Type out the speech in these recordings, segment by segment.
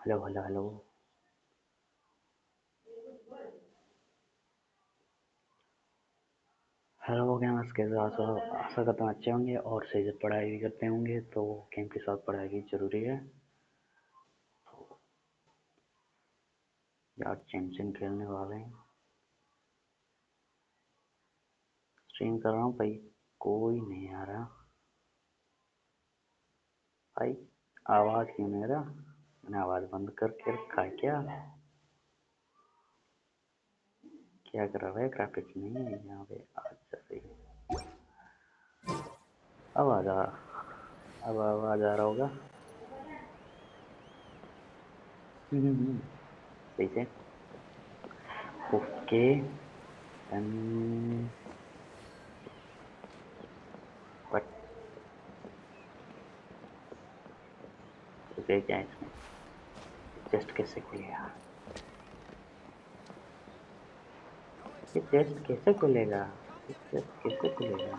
Hello hello hello. Hello gamers, कैसे हो? आशा करता हूँ अच्छे होंगे और सही से पढ़ाई भी करते होंगे। तो गेम के साथ पढ़ाई भी जरूरी है। यार चैंपियन खेलने वाले हैं। स्ट्रीम कर रहा हूँ भाई, कोई नहीं आ रहा भाई। आवाज़ क्यों नहीं आ रहा? मैंने आवाज़ बंद करके रखा है क्या? क्या कर रहा है? ग्राफिक्स नहीं है यहाँ पे। अच्छा सही है। अब आ जा। अब आवाज़ आ रहा होगा। सही से। Okay then. बट क्या है इसमें? चेस्ट कैसे खुलेगा? ये चेस्ट कैसे खुलेगा? ये चेस्ट कैसे खुलेगा?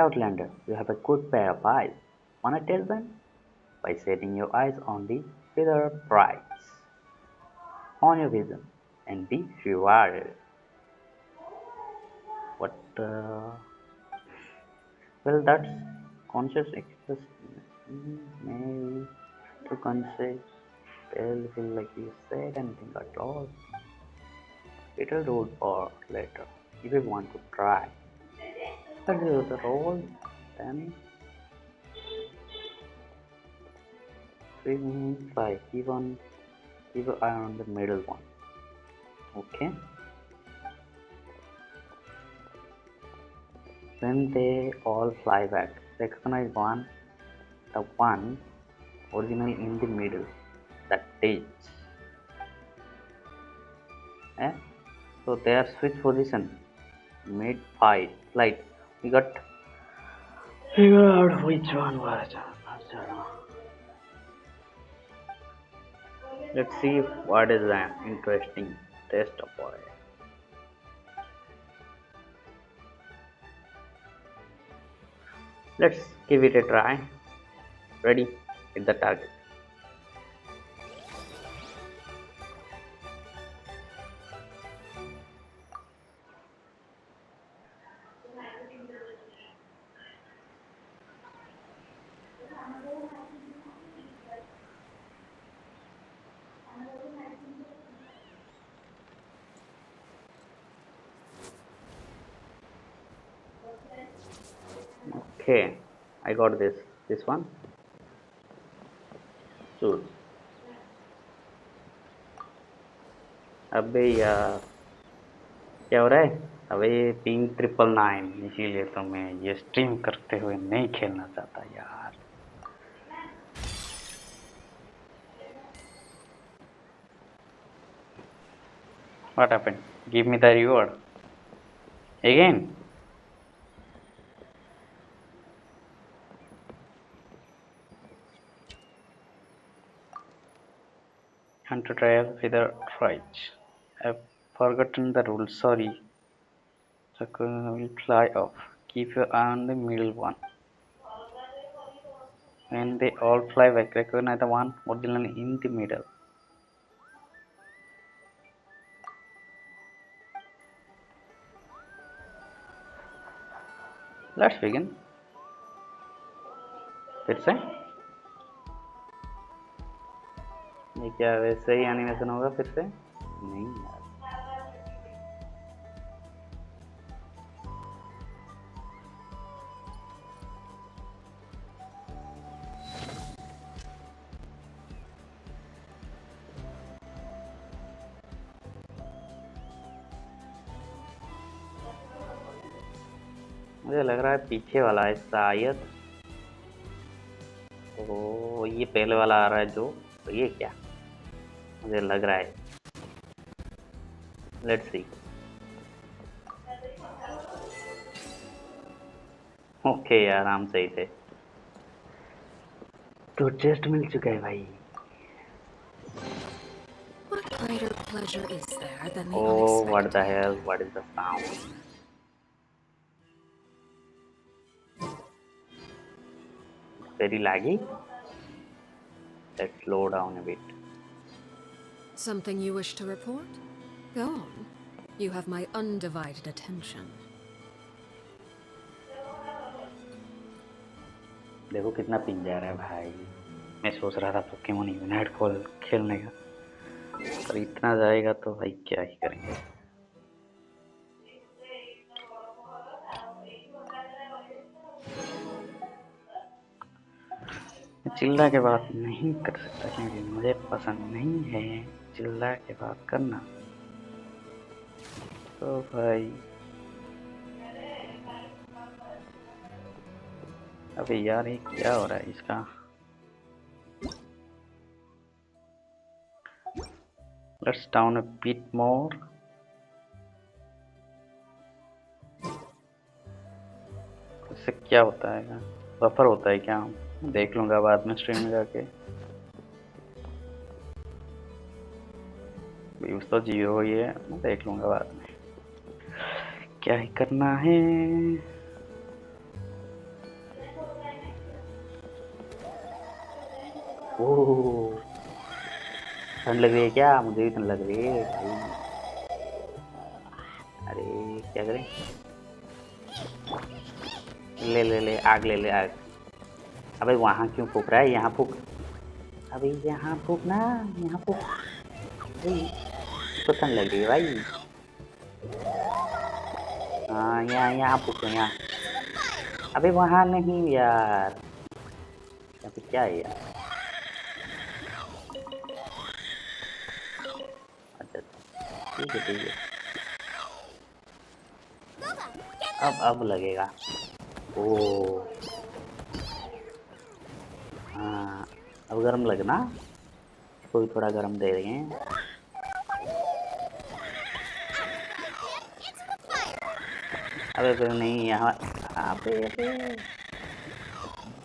Outlander, you have a good pair of eyes. Wanna tell them? By setting your eyes on the feather brights on your vision and be rewarded. What? Well, that's conscious expression. Maybe to conscious. Well, feel like you said anything at all. It'll roll or later if you want to try. But the roll, then 3 5. Keep an eye on the middle one. Okay. When they all fly back, recognize the one original in the middle, that ditch. Eh? So they are switch position mid flight. We got figure out which one was. Let's see what is an interesting test of it. Let's give it a try. Ready? Hit the target. Okay, I got this. This one. Choose. अबे यार, क्या हो रहा है? अबे ping 999, इसीलिए तो मैं ये स्ट्रीम करते हुए नहीं खेलना चाहता यार। What happened? Give me the reward again. Hunter trial with a right. I've forgotten the rules. Sorry. Circle will fly off. Keep your eye on the middle one. When they all fly back, recognize the one originally in the middle. Let's begin. फिर से ये क्या वैसे ही animation होगा फिर से? नहीं यार। मुझे लग रहा है पीछे वाला है शायद। तो ये पहले वाला आ रहा है जो, तो ये क्या? मुझे लग रहा है। Let's see. ओके यार, हम सही थे। तो टेस्ट मिल चुका है भाई। What greater pleasure is there than the Oh, what the unexpected? hell? What is the sound? very laggy. Let's slow down a bit. Something you wish to report? Go on. You have my undivided attention. देखो कितना ping जा रहा है भाई. मैं सोच रहा था पोकेमोन यूनाइट खेलने का, पर इतना जाएगा तो भाई क्या ही करेंगे. चिल्ला के बात नहीं कर सकता क्योंकि मुझे पसंद नहीं है चिल्ला के बात करना. तो भाई अबे यार ये क्या हो रहा है इसका. Let's down a bit more. इससे क्या होता है, बफर होता है क्या? देख लूंगा बाद में स्ट्रीम में जाके. व्यूज तो 0 ही है, मैं देख लूंगा बाद में क्या ही करना है. ओह ठंड लग रही है क्या? मुझे भी ठंड लग रही है भाई. अरे क्या करें. ले ले ले आग, ले ले आग. अबे वहाँ क्यों फूक रहा है? यहाँ फूक. अबे यहाँ फूक ना, यहाँ फूक. तो ठंड लग रही है भाई. हाँ यहाँ फूक, यहाँ. अबे वहाँ नहीं यार, अभी क्या है यार. अच्छा ठीक है. अब लगेगा. ओ हाँ अब गरम लगना. इसको भी थोड़ा गरम दे देंगे. अबे नहीं यहाँ. अबे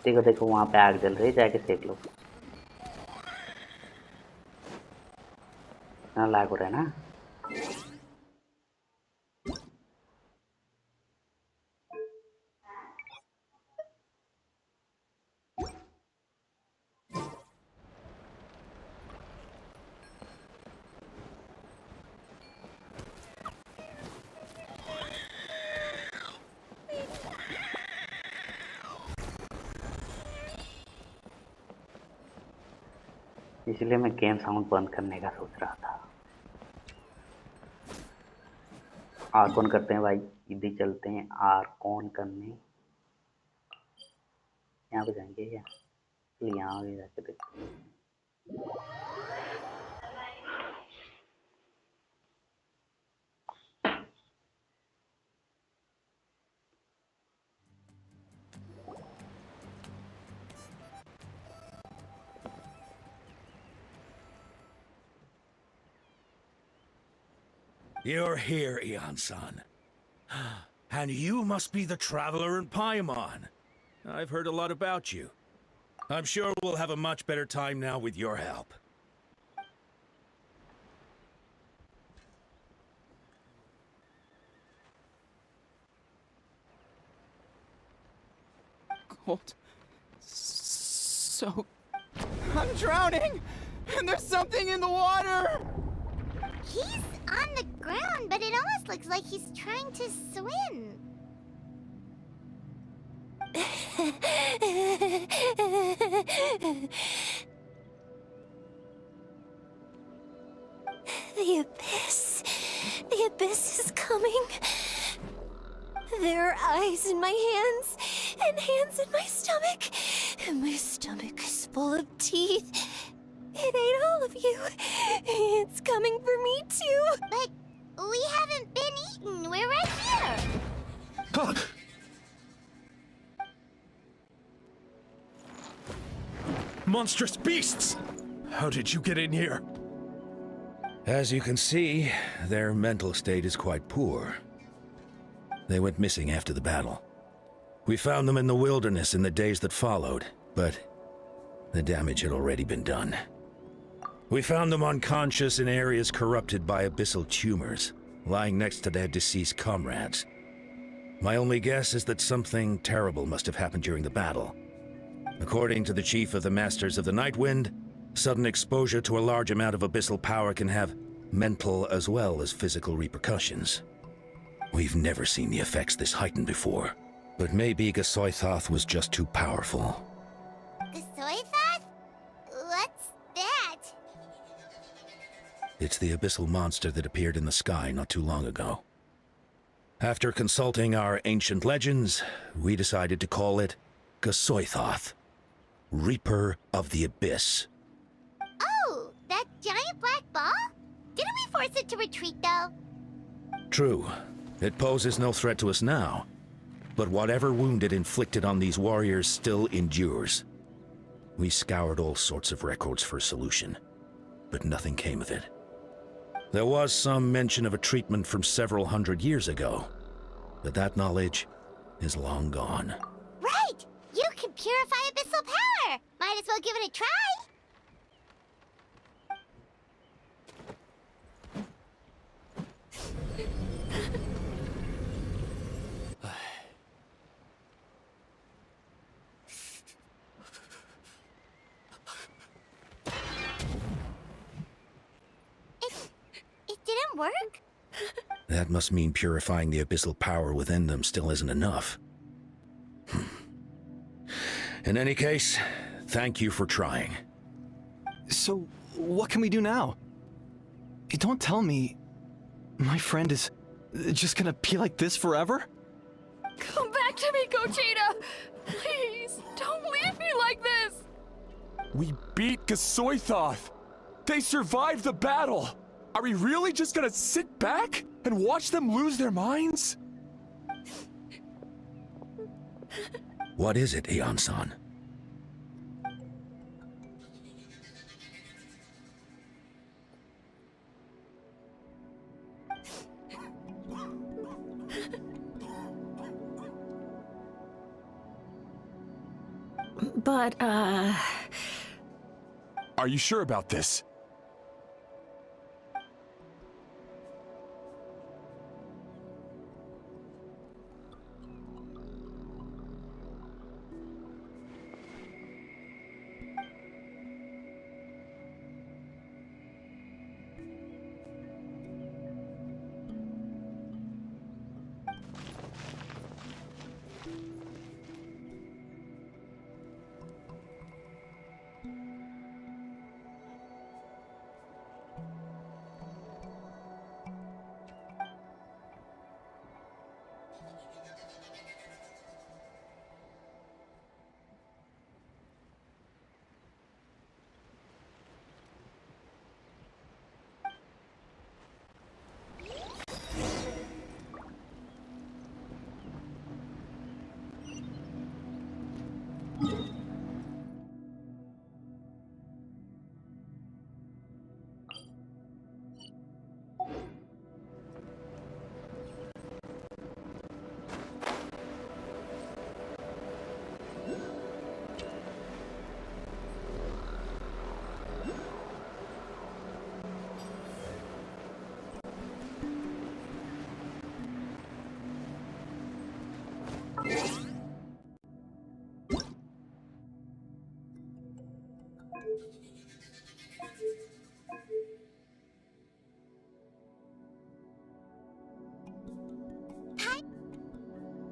देखो देखो वहाँ पे आग जल रही है, जाके सेक लो. इतना लाग हो रहा है ना. इसलिए मैं गेम साउंड बंद करने का सोच रहा था. आर कौन करते हैं भाई, इधर चलते हैं आर कौन करने. यहाँ पे जाएंगे क्या? यहाँ भी जाके देखते हैं. You're here, Eon-san. And you must be the traveler in Paimon. I've heard a lot about you. I'm sure we'll have a much better time now with your help. Cold. So... I'm drowning! And there's something in the water! He's on the ground, but it almost looks like he's trying to swim. The abyss. The abyss is coming. There are eyes in my hands, and hands in my stomach. And my stomach is full of teeth. It ate all of you. It's coming for me too. But we haven't been eaten. We're right here. Monstrous beasts! How did you get in here? As you can see, their mental state is quite poor. They went missing after the battle. We found them in the wilderness in the days that followed, but the damage had already been done. We found them unconscious in areas corrupted by abyssal tumors, lying next to their deceased comrades. My only guess is that something terrible must have happened during the battle. According to the chief of the Masters of the Nightwind, sudden exposure to a large amount of abyssal power can have mental as well as physical repercussions. We've never seen the effects this heightened before, but maybe Gasoithoth was just too powerful. Gasoithoth? What's that? It's the abyssal monster that appeared in the sky not too long ago. After consulting our ancient legends, we decided to call it Gasoithoth, Reaper of the Abyss. Oh, that giant black ball? Didn't we force it to retreat, though? True. It poses no threat to us now, but whatever wound it inflicted on these warriors still endures. We scoured all sorts of records for a solution, but nothing came of it. There was some mention of a treatment from several hundred years ago, but that knowledge is long gone. Right! You can purify abyssal power! Might as well give it a try! It didn't work? That must mean purifying the abyssal power within them still isn't enough. In any case, thank you for trying. So, what can we do now? Don't tell me my friend is just gonna be like this forever? Come back to me, Gogeta! Please, don't leave me like this! We beat Gasoithoth! They survived the battle! Are we really just gonna sit back and watch them lose their minds? What is it, Aeon-san? But, Are you sure about this?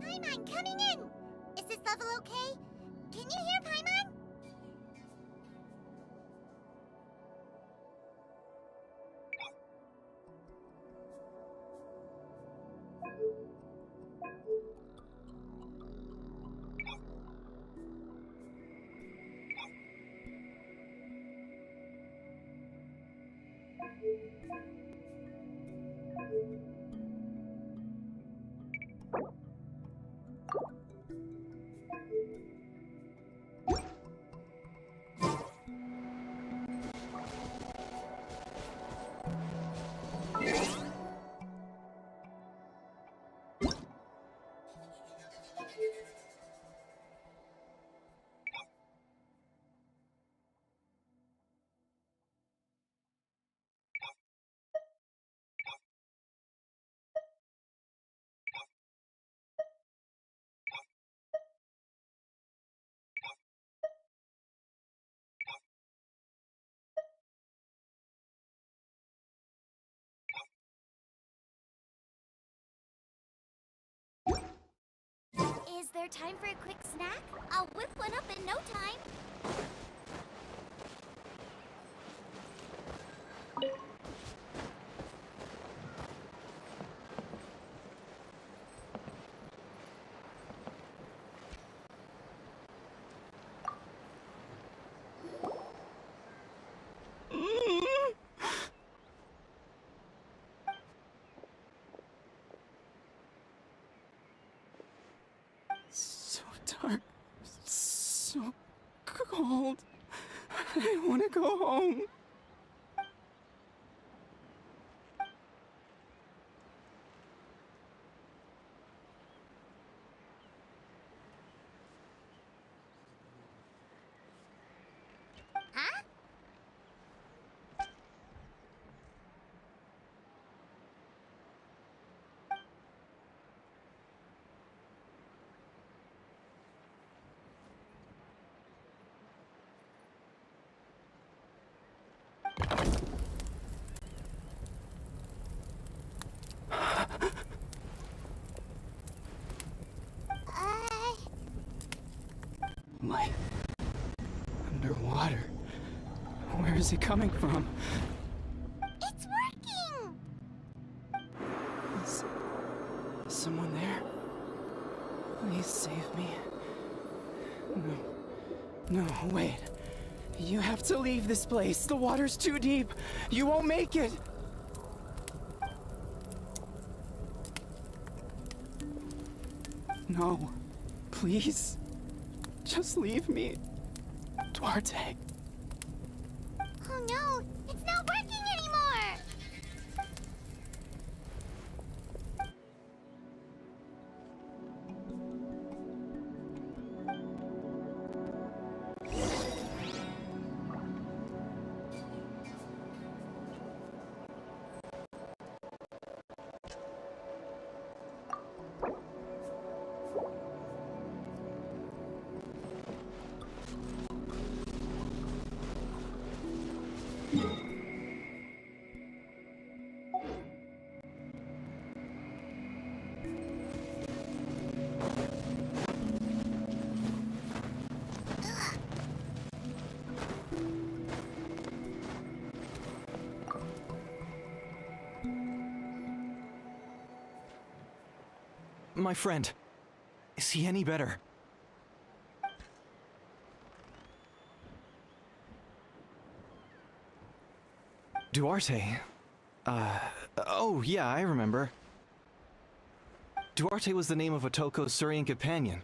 Paimon, coming in! Is this level okay? Can you hear Paimon? Is there time for a quick snack? I'll whip one up in no time. So dark, so cold. I want to go home. Huh? My underwater. Where is it coming from? It's working! Is someone there? Please save me. No, wait. You have to leave this place. The water's too deep. You won't make it. No, please. Just leave me. Duarte. Oh no, it's not working anymore! My friend. Is he any better? Duarte? Oh yeah, I remember. Duarte was the name of Otoko's Surian companion.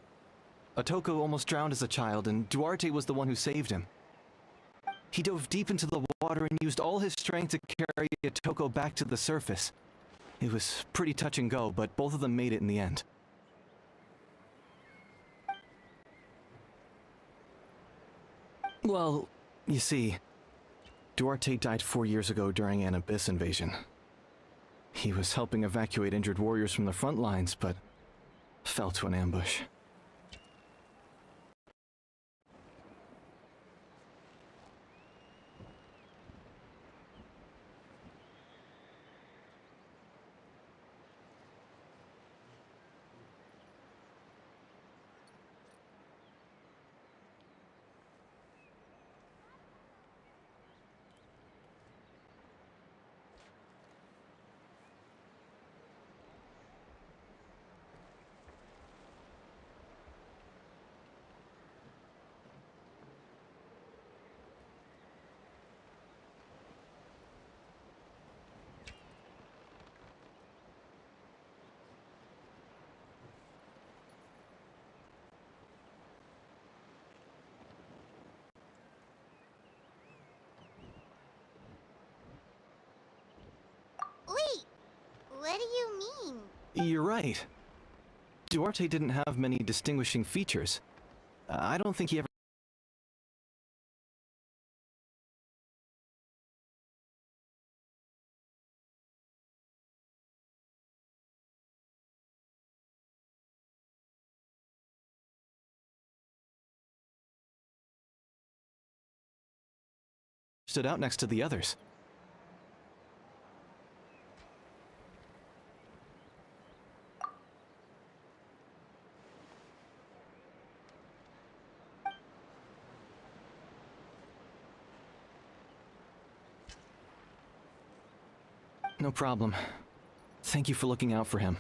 Otoko almost drowned as a child, and Duarte was the one who saved him. He dove deep into the water and used all his strength to carry Otoko back to the surface. It was pretty touch and go, but both of them made it in the end. Well, you see, Duarte died 4 years ago during an abyss invasion. He was helping evacuate injured warriors from the front lines, but fell to an ambush. Wait, what do you mean? You're right. Duarte didn't have many distinguishing features. I don't think he ever stood out next to the others. No problem. Thank you for looking out for him.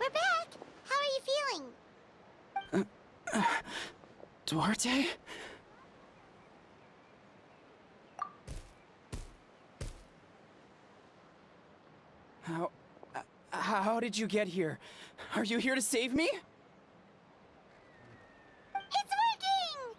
We're back! How are you feeling? Duarte? How did you get here? Are you here to save me? It's working!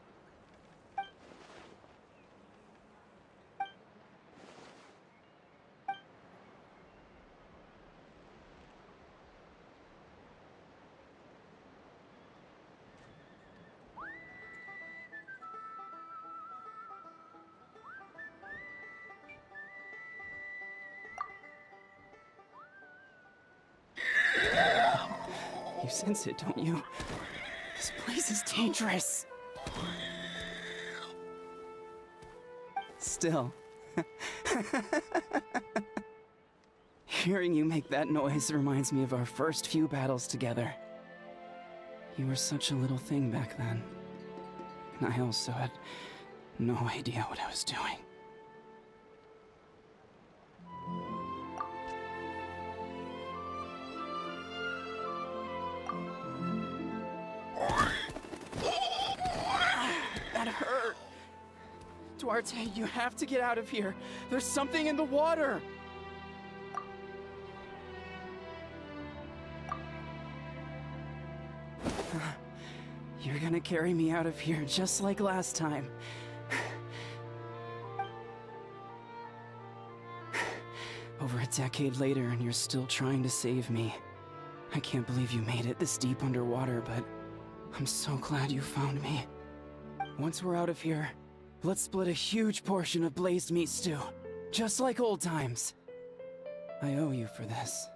You sense it, don't you? This place is dangerous. Still. Hearing you make that noise reminds me of our first few battles together. You were such a little thing back then. And I also had no idea what I was doing. That hurt. Duarte, you have to get out of here. There's something in the water. You're gonna carry me out of here just like last time. Over a decade later and you're still trying to save me. I can't believe you made it this deep underwater, but I'm so glad you found me. Once we're out of here, let's split a huge portion of blazed meat stew, just like old times. I owe you for this.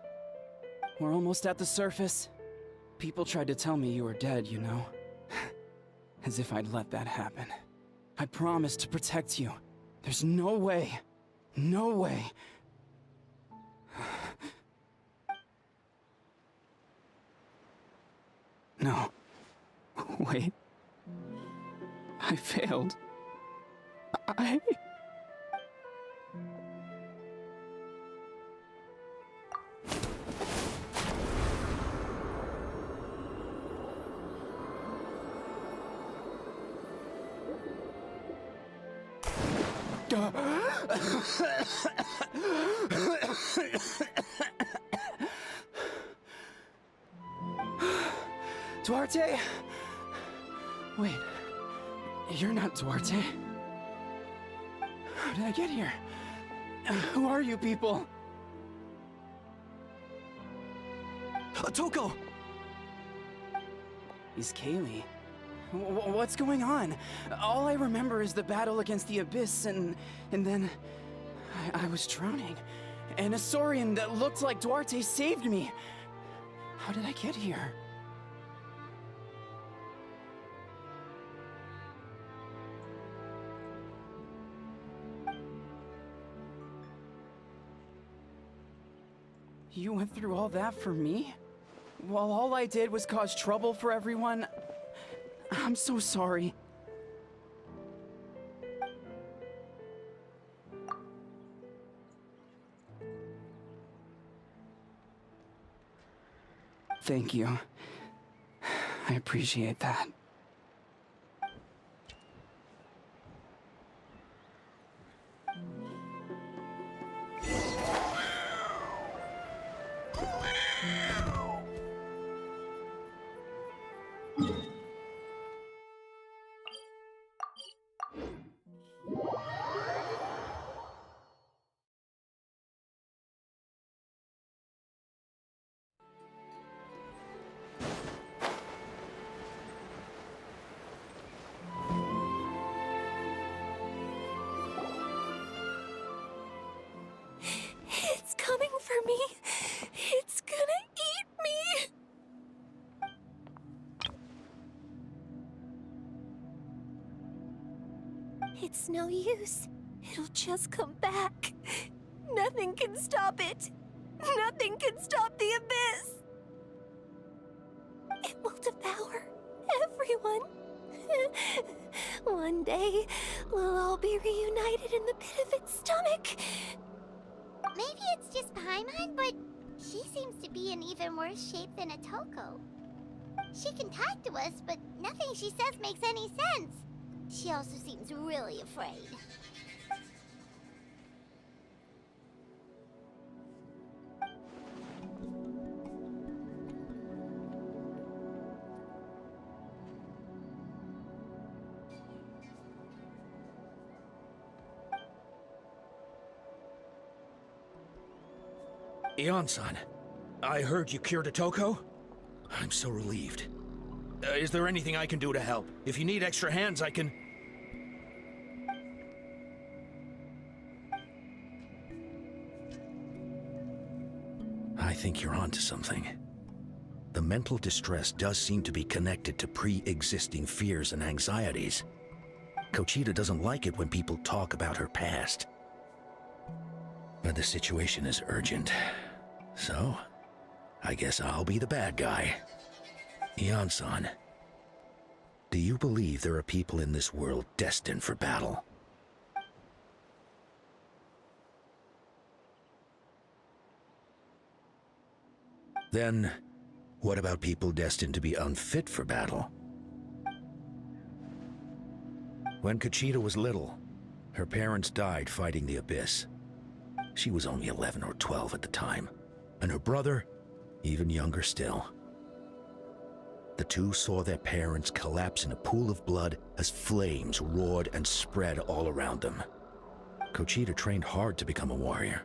We're almost at the surface. People tried to tell me you were dead, you know. As if I'd let that happen. I promised to protect you. There's no way. No way. No. Wait. I failed. I... Duarte? Wait, you're not Duarte. How did I get here? Who are you people? Toko! Is Kaylee? What's going on? All I remember is the battle against the Abyss and then I was drowning. And a Saurian that looked like Duarte saved me. How did I get here? You went through all that for me? While all I did was cause trouble for everyone? I'm so sorry. Thank you. I appreciate that. It's coming for me. It's gonna eat me. It's no use. It'll just come back. Nothing can stop it. Nothing can stop the abyss. It will devour everyone. One day, we'll all be reunited in the pit of its stomach. Maybe it's just Paimon, but she seems to be in even worse shape than Atoko. She can talk to us, but nothing she says makes any sense. She also seems really afraid. Ion-san, I heard you cured Atoko? I'm so relieved. Is there anything I can do to help? If you need extra hands, I can... I think you're onto something. The mental distress does seem to be connected to pre-existing fears and anxieties. Kochita doesn't like it when people talk about her past. But the situation is urgent. So, I guess I'll be the bad guy. Ion-san, do you believe there are people in this world destined for battle? Then, what about people destined to be unfit for battle? When Kochita was little, her parents died fighting the Abyss. She was only 11 or 12 at the time, and her brother, even younger still. The two saw their parents collapse in a pool of blood as flames roared and spread all around them. Kochita trained hard to become a warrior,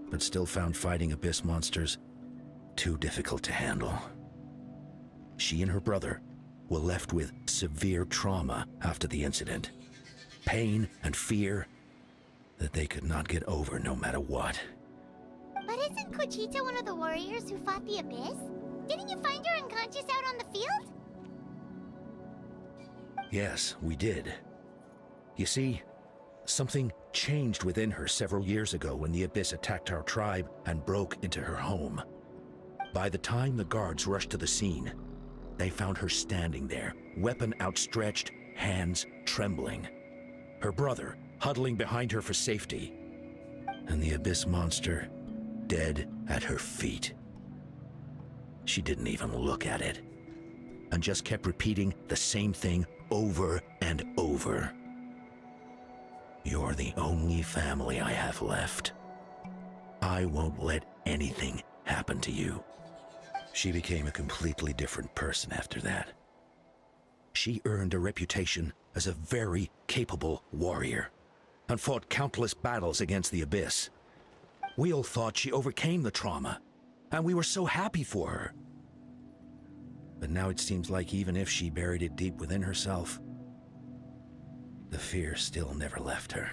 but still found fighting Abyss monsters too difficult to handle. She and her brother were left with severe trauma after the incident. Pain and fear that they could not get over no matter what. But isn't Kochita one of the warriors who fought the Abyss? Didn't you find her unconscious out on the field? Yes, we did. You see, something changed within her several years ago when the Abyss attacked our tribe and broke into her home. By the time the guards rushed to the scene, they found her standing there, weapon outstretched, hands trembling. Her brother huddling behind her for safety, and the Abyss monster dead at her feet. She didn't even look at it, and just kept repeating the same thing over and over. You're the only family I have left. I won't let anything happen to you. She became a completely different person after that. She earned a reputation as a very capable warrior, and fought countless battles against the Abyss. We all thought she overcame the trauma, and we were so happy for her. But now it seems like even if she buried it deep within herself, the fear still never left her.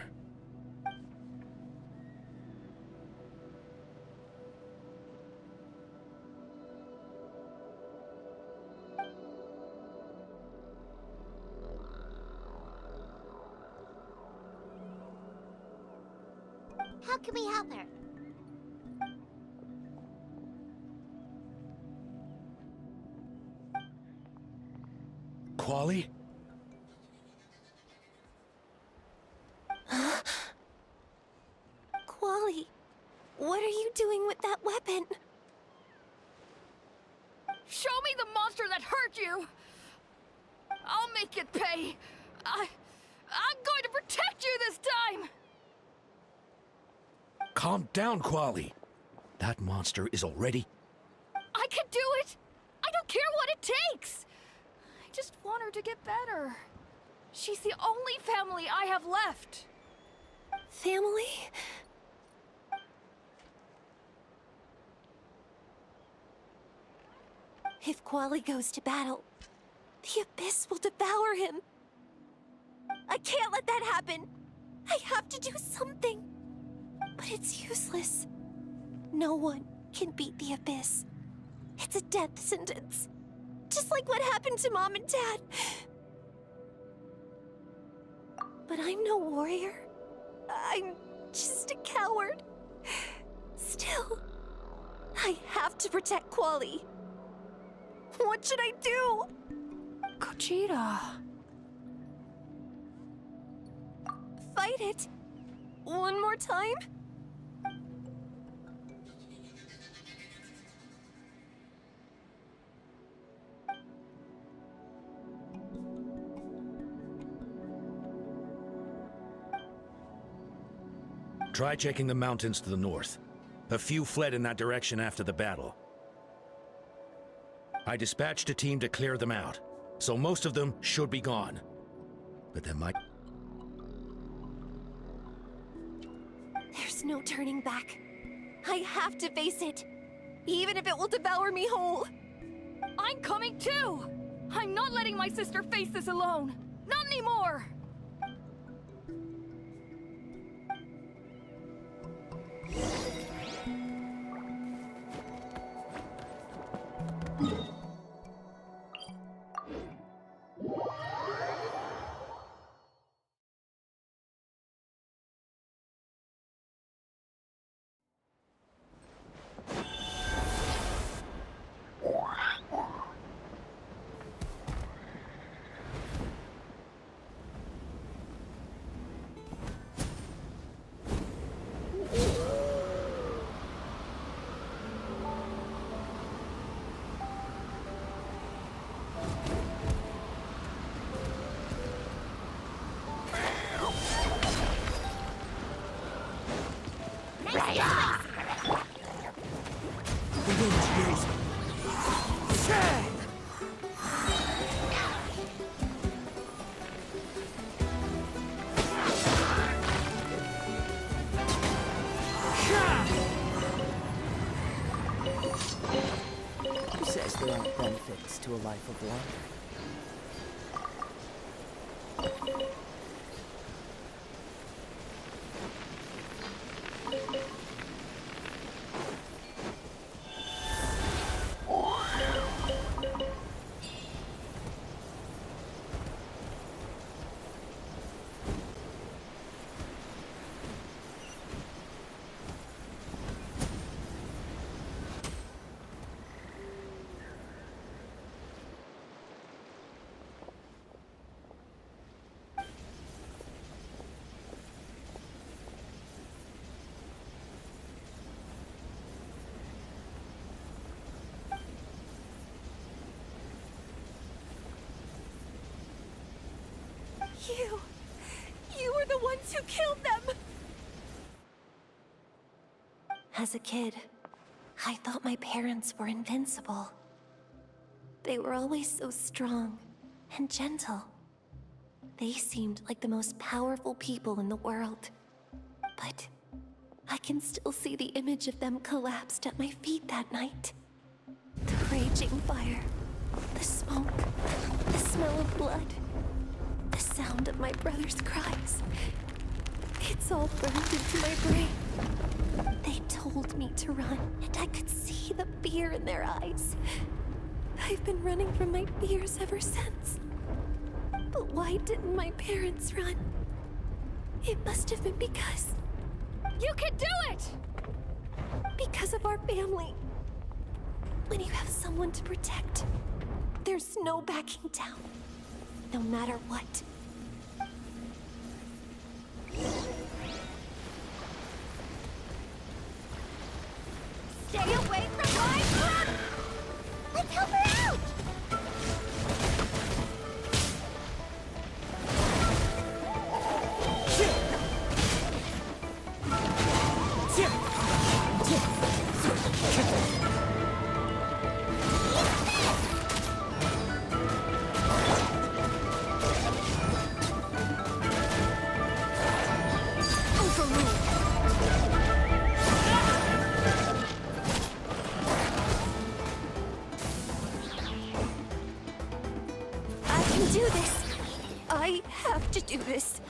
How can we help her? Quali? Quali, what are you doing with that weapon? Show me the monster that hurt you! I'll make it pay! I'm going to protect you this time! Calm down, Quali. That monster is already... I can do it! I don't care what it takes! I just want her to get better. She's the only family I have left. Family? If Quali goes to battle, the Abyss will devour him. I can't let that happen. I have to do something. But it's useless. No one can beat the Abyss. It's a death sentence. Just like what happened to Mom and Dad. But I'm no warrior. I'm just a coward. Still, I have to protect Quali. What should I do? Gogeta. Fight it. One more time? Try checking the mountains to the north. A few fled in that direction after the battle. I dispatched a team to clear them out, so most of them should be gone. But there might... There's no turning back. I have to face it, even if it will devour me whole. I'm coming too! I'm not letting my sister face this alone! Not anymore! Who says there aren't benefits to a life of water? You were the ones who killed them! As a kid, I thought my parents were invincible. They were always so strong and gentle. They seemed like the most powerful people in the world. But I can still see the image of them collapsed at my feet that night. The raging fire, the smoke, the smell of blood. The sound of my brother's cries. It's all burned into my brain. They told me to run, and I could see the fear in their eyes. I've been running from my fears ever since. But why didn't my parents run? It must have been because... You can do it! Because of our family. When you have someone to protect, there's no backing down. no matter what. Stay away from my front! Let's help her out! I can do this. I have to do this.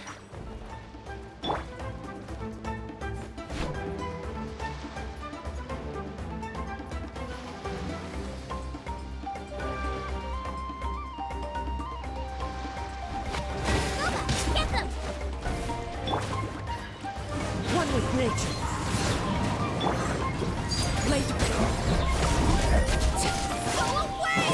Get them! One with nature. Blade. Go away!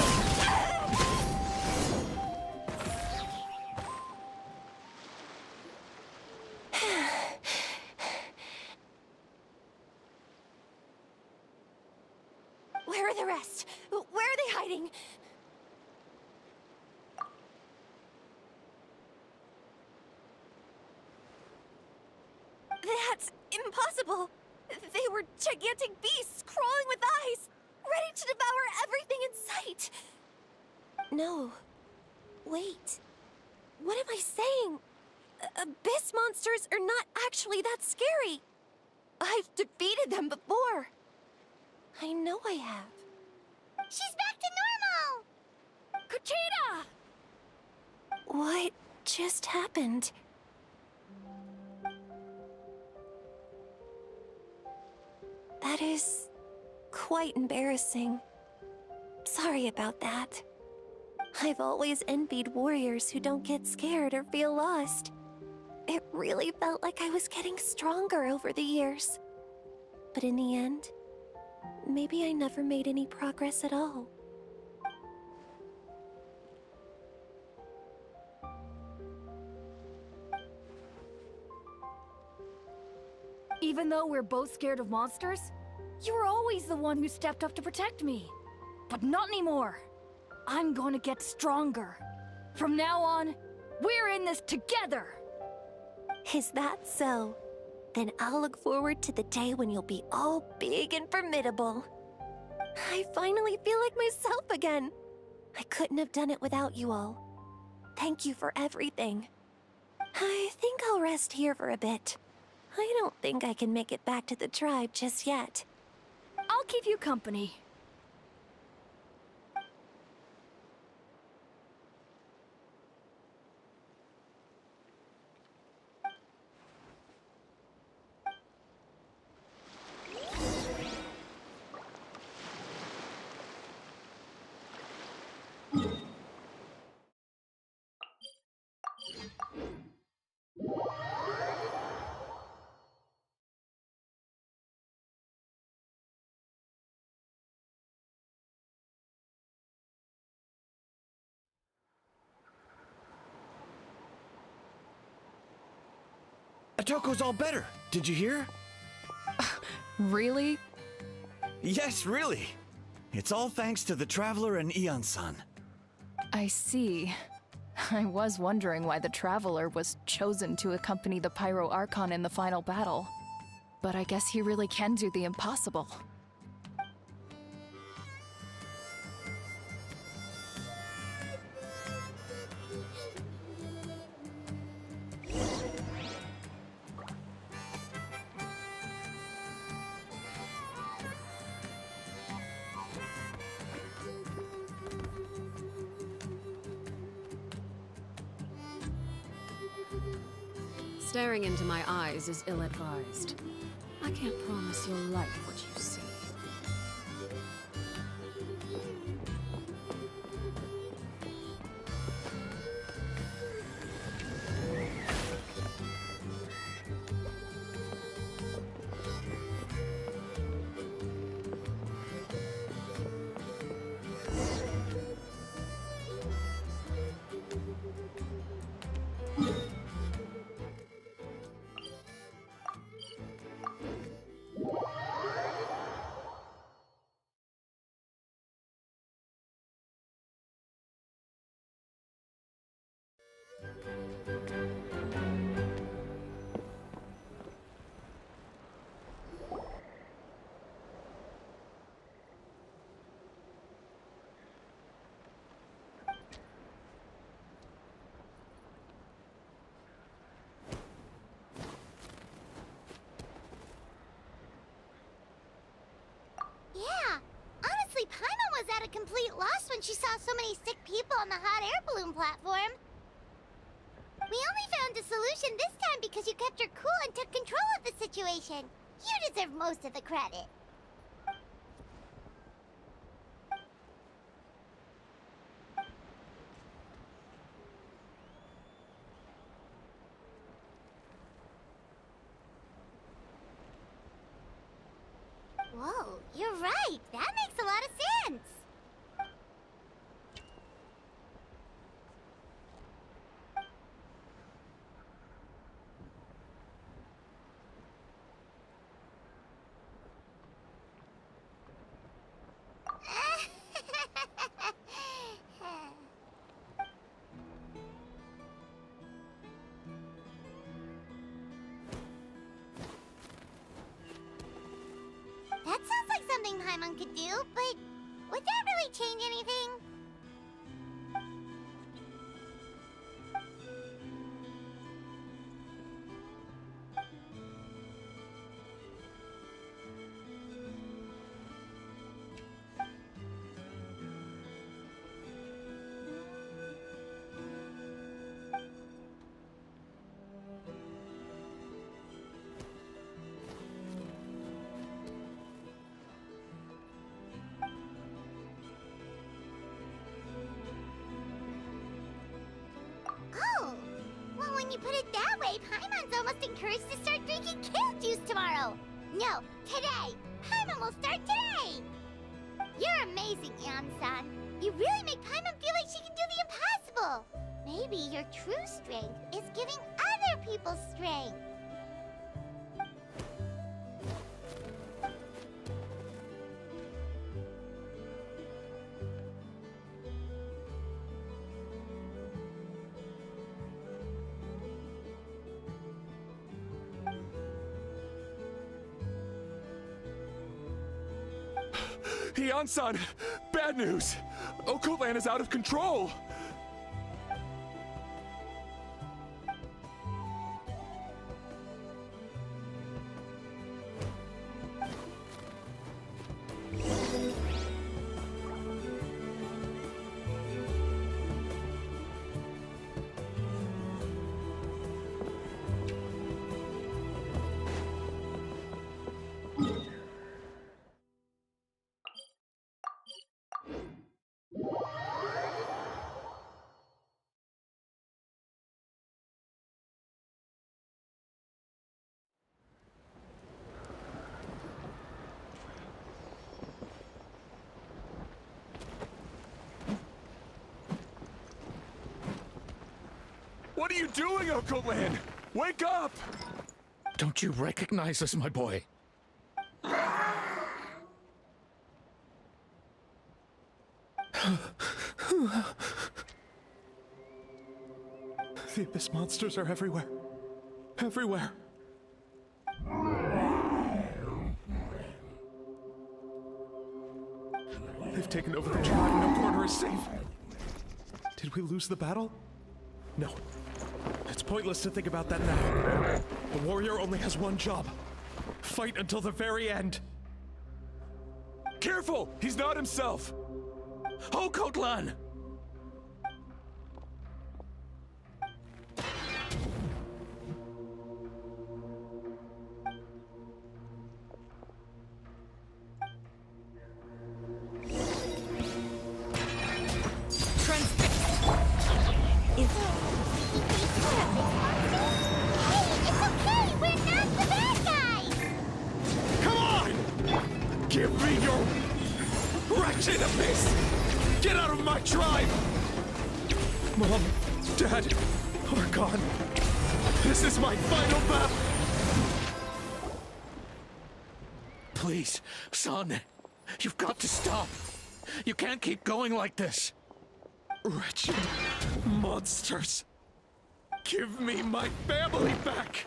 Where are the rest? Where are they hiding? That's impossible! They were gigantic beasts crawling with eyes, ready to devour everything in sight! No. Wait. What am I saying? Abyss monsters are not actually that scary. I've defeated them before. I know I have. She's back to normal! Kuchita! What just happened? That is quite embarrassing. Sorry about that. I've always envied warriors who don't get scared or feel lost. It really felt like I was getting stronger over the years. But in the end, maybe I never made any progress at all. Even though we're both scared of monsters, you were always the one who stepped up to protect me. But not anymore. I'm gonna get stronger. From now on, we're in this together! Is that so? Then I'll look forward to the day when you'll be all big and formidable. I finally feel like myself again. I couldn't have done it without you all. Thank you for everything. I think I'll rest here for a bit. I don't think I can make it back to the tribe just yet. I'll keep you company. Atoko's all better. Did you hear? Really? Yes, really. It's all thanks to the Traveler and Ian-san. I see. I was wondering why the Traveler was chosen to accompany the Pyro Archon in the final battle. But I guess he really can do the impossible. Staring into my eyes is ill-advised. I can't promise you'll like what you see. complete loss when she saw so many sick people on the hot air balloon platform. We only found a solution this time because you kept your cool and took control of the situation. You deserve most of the credit. Whoa, you're right. That makes a lot of sense. That sounds like something Paimon could do, but would that really change anything? Oh, well, when you put it that way, Paimon's almost encouraged to start drinking kale juice tomorrow. No, today. Paimon will start today. You're amazing, Ansan. You really make Paimon feel like she can do the impossible. Maybe your true strength is giving other people strength. Hyun-san! Bad news! Okoland is out of control! What are you doing, Okoland? Wake up! Don't you recognize us, my boy? The Abyss monsters are everywhere. Everywhere. They've taken over the tribe. No corner is safe. Did we lose the battle? No. It's pointless to think about that now. The warrior only has one job. Fight until the very end. Careful! He's not himself! Okotlan! Give me your wretched abyss! Get out of my tribe! Mom, Dad are gone. This is my final battle! Please, son, you've got to stop. You can't keep going like this. Wretched monsters! Give me my family back!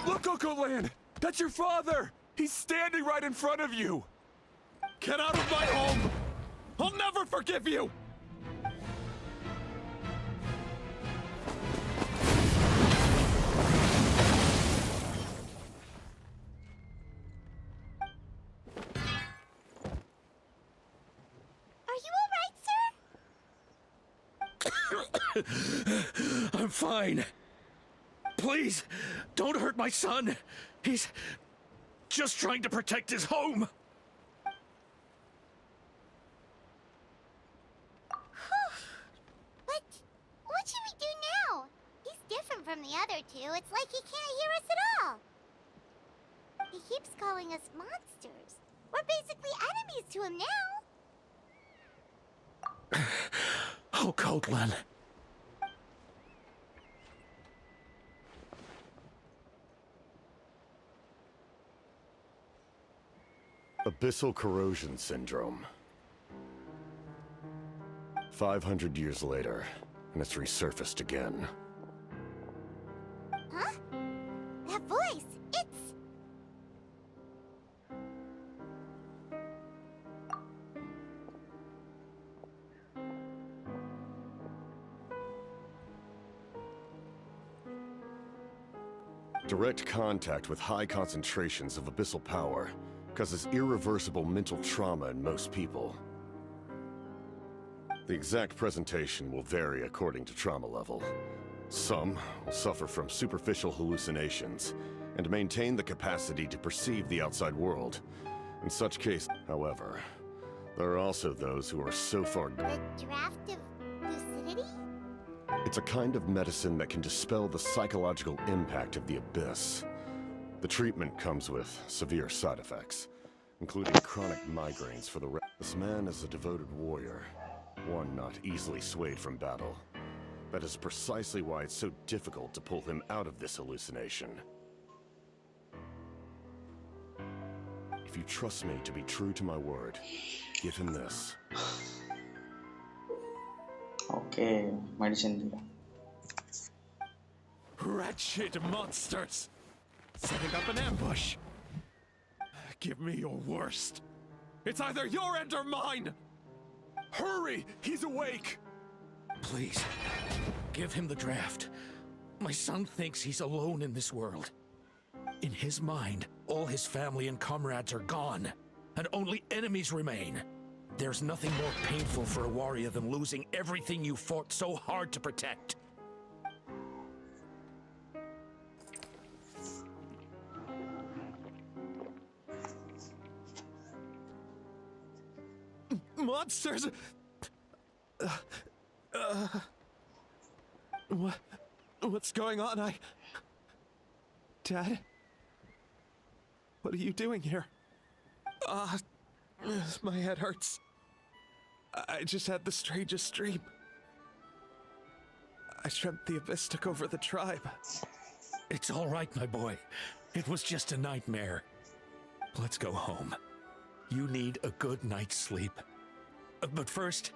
Look, Okoland! That's your father! He's standing right in front of you! Get out of my home! I'll never forgive you! Are I'm fine. Please, don't hurt my son. He's just trying to protect his home. What should we do now? He's different from the other two. It's like he can't hear us at all. He keeps calling us monsters. We're basically enemies to him now. Oh, Coatlan. Abyssal corrosion syndrome. 500 years later, and it's resurfaced again. Huh? That voice, it's... Direct contact with high concentrations of abyssal power causes irreversible mental trauma in most people. The exact presentation will vary according to trauma level. Some will suffer from superficial hallucinations and maintain the capacity to perceive the outside world. In such cases, however, there are also those who are so far... The draft of lucidity? It's a kind of medicine that can dispel the psychological impact of the abyss. The treatment comes with severe side effects, including chronic migraines for the rest. This man is a devoted warrior, one not easily swayed from battle. That is precisely why it's so difficult to pull him out of this hallucination. If you trust me to be true to my word, give him this. Okay, medicine. Wretched monsters! Setting up an ambush! Give me your worst. It's either your end or mine! Hurry! He's awake! Please, give him the draft. My son thinks he's alone in this world. In his mind, all his family and comrades are gone, and only enemies remain. There's nothing more painful for a warrior than losing everything you fought so hard to protect. Monsters! What's going on? Dad? What are you doing here? My head hurts. I just had the strangest dream. I dreamt the Abyss took over the tribe. It's all right, my boy. It was just a nightmare. Let's go home. You need a good night's sleep. But first,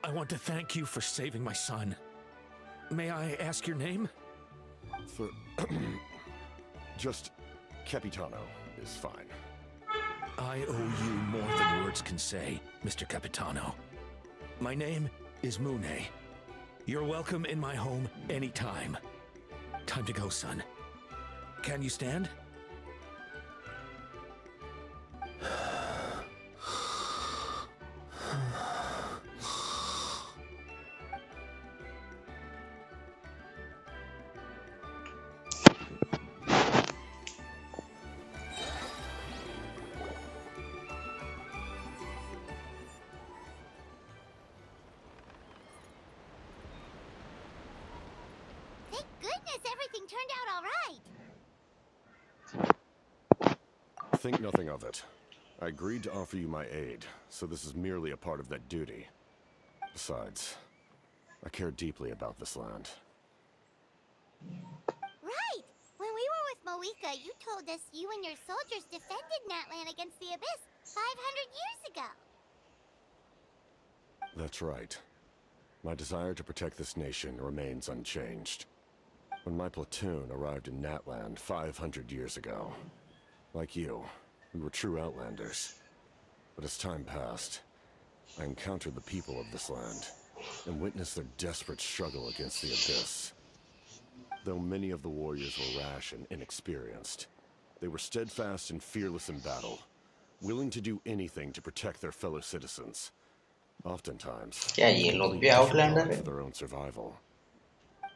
I want to thank you for saving my son. May I ask your name? Just Capitano is fine. I owe you more than words can say, Mr. Capitano. My name is Mune. You're welcome in my home anytime. Time to go, son. Can you stand? Think nothing of it. I agreed to offer you my aid, so this is merely a part of that duty. Besides, I care deeply about this land. Right! When we were with Moika, you told us you and your soldiers defended Natlan against the Abyss 500 years ago. That's right. My desire to protect this nation remains unchanged. When my platoon arrived in Natland 500 years ago, like you, we were true outlanders. But as time passed, I encountered the people of this land and witnessed their desperate struggle against the Abyss. Though many of the warriors were rash and inexperienced, they were steadfast and fearless in battle, willing to do anything to protect their fellow citizens. Oftentimes, क्या ये they लोग plead भी to Outlander God है? for their own survival.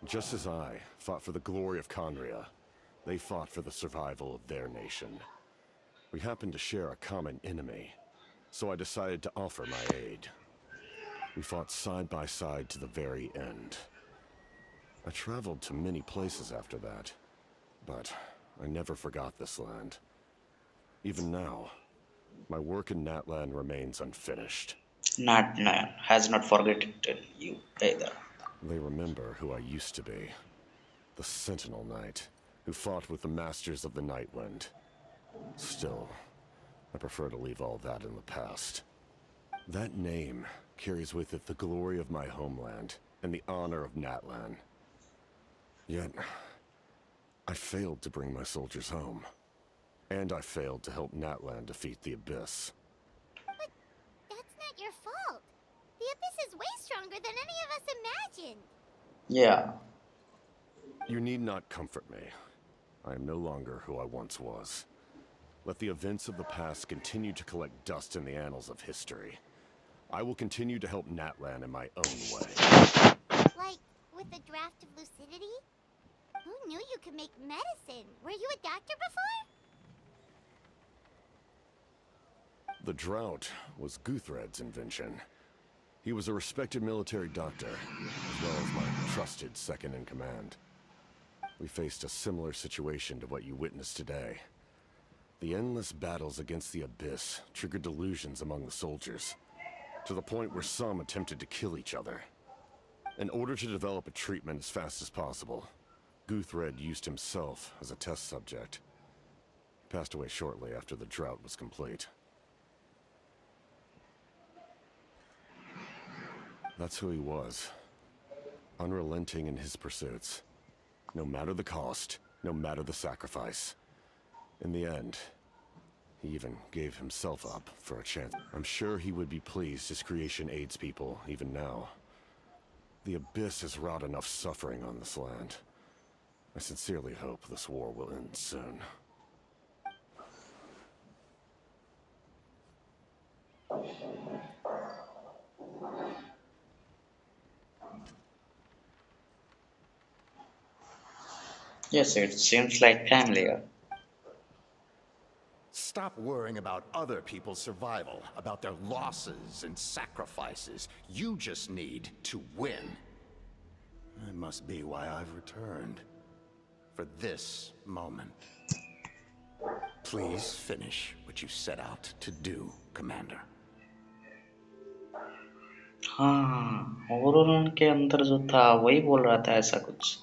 Just as I fought for the glory of Conria, they fought for the survival of their nation. We happened to share a common enemy, so I decided to offer my aid. We fought side by side to the very end. I traveled to many places after that, but I never forgot this land. Even now, my work in Natlan remains unfinished. Not has not forgotten you either. They remember who I used to be. The Sentinel Knight, who fought with the Masters of the Nightwind. Still, I prefer to leave all that in the past. That name carries with it the glory of my homeland and the honor of Natlan. Yet, I failed to bring my soldiers home. And I failed to help Natlan defeat the Abyss. But that's not your fault. The Abyss is way stronger than any of us imagined. Yeah. You need not comfort me. I am no longer who I once was. Let the events of the past continue to collect dust in the annals of history. I will continue to help Natlan in my own way. Like, with the draft of lucidity? Who knew you could make medicine? Were you a doctor before? The drought was Guthred's invention. He was a respected military doctor, as well as my trusted second-in-command. We faced a similar situation to what you witnessed today. The endless battles against the Abyss triggered delusions among the soldiers, to the point where some attempted to kill each other. In order to develop a treatment as fast as possible, Guthred used himself as a test subject. He passed away shortly after the drought was complete. That's who he was. Unrelenting in his pursuits. No matter the cost, no matter the sacrifice. In the end, he even gave himself up for a chance. I'm sure he would be pleased his creation aids people even now. The Abyss has wrought enough suffering on this land. I sincerely hope this war will end soon. Yes, it seems like familiar. Stop worrying about other people's survival, about their losses and sacrifices. You just need to win. That must be why I've returned. For this moment. Please finish what you set out to do, Commander. हाँ, और उनके अंदर जो था वही बोल रहा था ऐसा कुछ.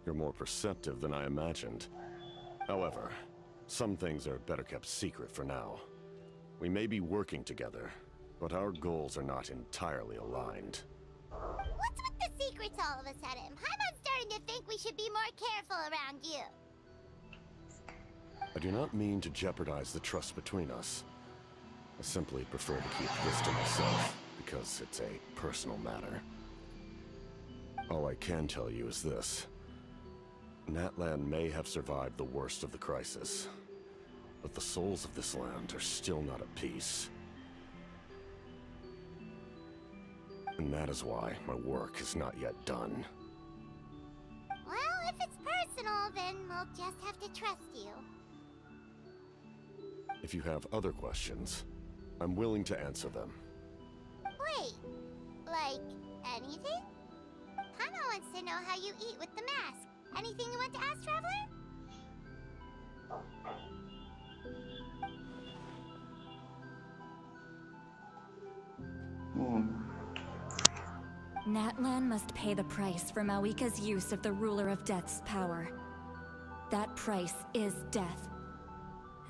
You're more perceptive than I imagined. However, some things are better kept secret for now. We may be working together, but our goals are not entirely aligned. What's with the secrets all of a sudden? I'm starting to think we should be more careful around you. I do not mean to jeopardize the trust between us. I simply prefer to keep this to myself, because it's a personal matter. All I can tell you is this. Natlan may have survived the worst of the crisis, but the souls of this land are still not at peace. And that is why my work is not yet done. Well, if it's personal, then we'll just have to trust you. If you have other questions, I'm willing to answer them. Wait, like anything? Paimon wants to know how you eat with the mask. Anything you want to ask, Traveler? Natlan must pay the price for Mawika's use of the Ruler of Death's power. That price is death.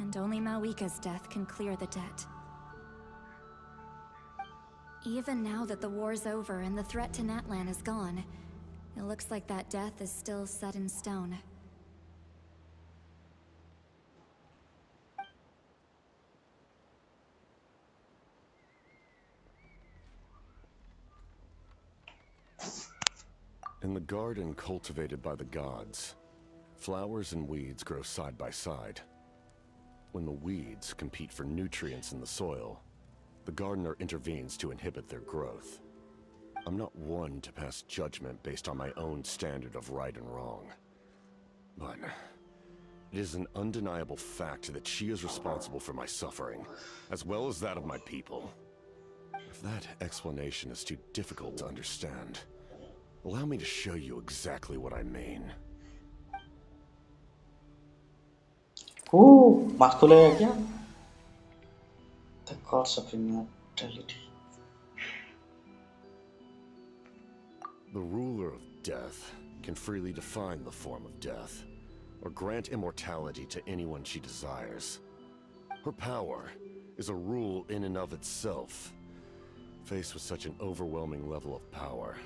And only Mawika's death can clear the debt. Even now that the war's over and the threat to Natlan is gone, it looks like that death is still set in stone. In the garden cultivated by the gods, flowers and weeds grow side by side. When the weeds compete for nutrients in the soil, The gardener intervenes to inhibit their growth. I'm not one to pass judgment based on my own standard of right and wrong. But it is an undeniable fact that she is responsible for my suffering, as well as that of my people. If that explanation is too difficult to understand, allow me to show you exactly what I mean. Mask तो लगेगा क्या? The cost of immortality. The ruler of death can freely define the form of death, or grant immortality to anyone she desires. Her power is a rule in and of itself. Faced with such an overwhelming level of power,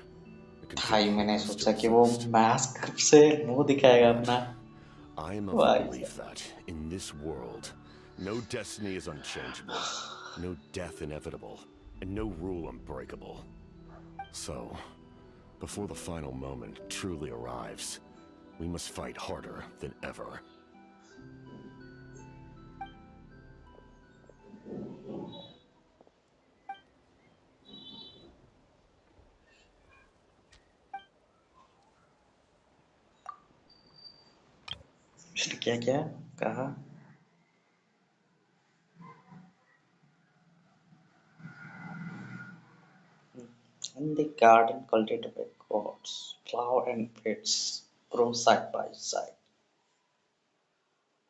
भाई मैंने सोचा कि वो mask से मुंह दिखाएगा अपना. I am of the belief that, in this world, no destiny is unchangeable, no death inevitable, and no rule unbreakable. So, before the final moment truly arrives, we must fight harder than ever. इसने क्या क्या कहा? In the garden cultivated by gods, flower and weeds grow side by side.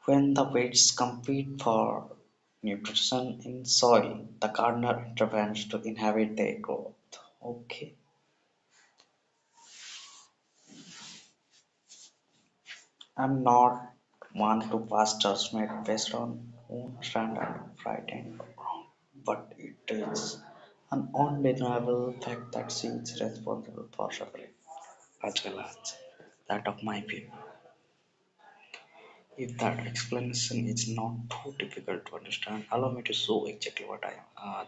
When the weeds compete for nutrition in soil, the gardener intervenes to inhibit their growth. Okay. I'm not one to pass judgment based on own standard of right and wrong, but it is an undeniable fact that she is responsible for suffering as well as that of my people. If that explanation is not too difficult to understand, allow me to show exactly what I am.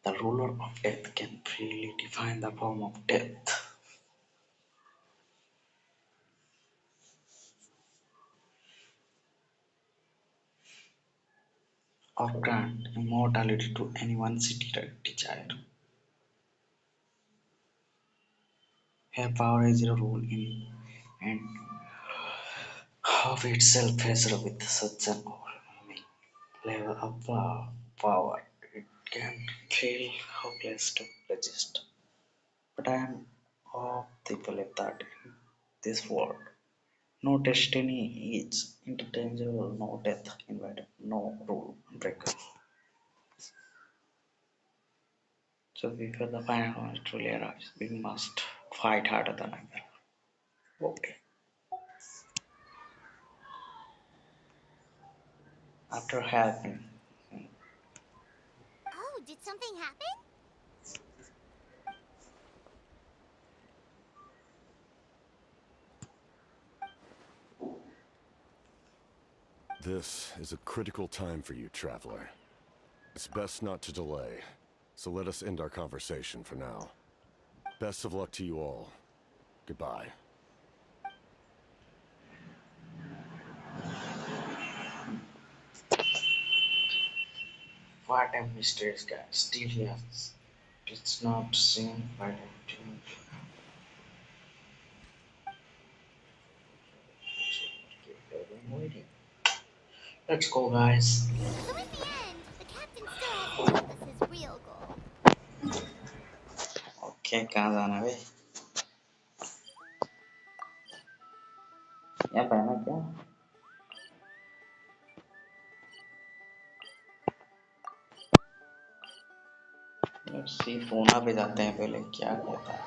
The ruler of death can freely define the form of death or grant immortality to anyone she desire. Her power is a rule in and of itself measured with such an overwhelming level of power. It can feel hopeless to resist. But I am of the belief that in this world, no destiny is interchangeable, no death inevitable, no rule unbreakable. So before the final moment truly arrives, we must fight harder than ever. Okay. After having Oh, did something happen? This is a critical time for you, traveler. It's best not to delay, so let us end our conversation for now. Best of luck to you all. Goodbye. what a mysterious guy, still yes. It's not seen by the team. Waiting. Let's go, guys. So in the end, the captain still hasn't told us his real goal. Okay, कहाँ जाना है बे? यहाँ पहना क्या? Let's see, सोना पे जाते हैं पहले क्या कहता है?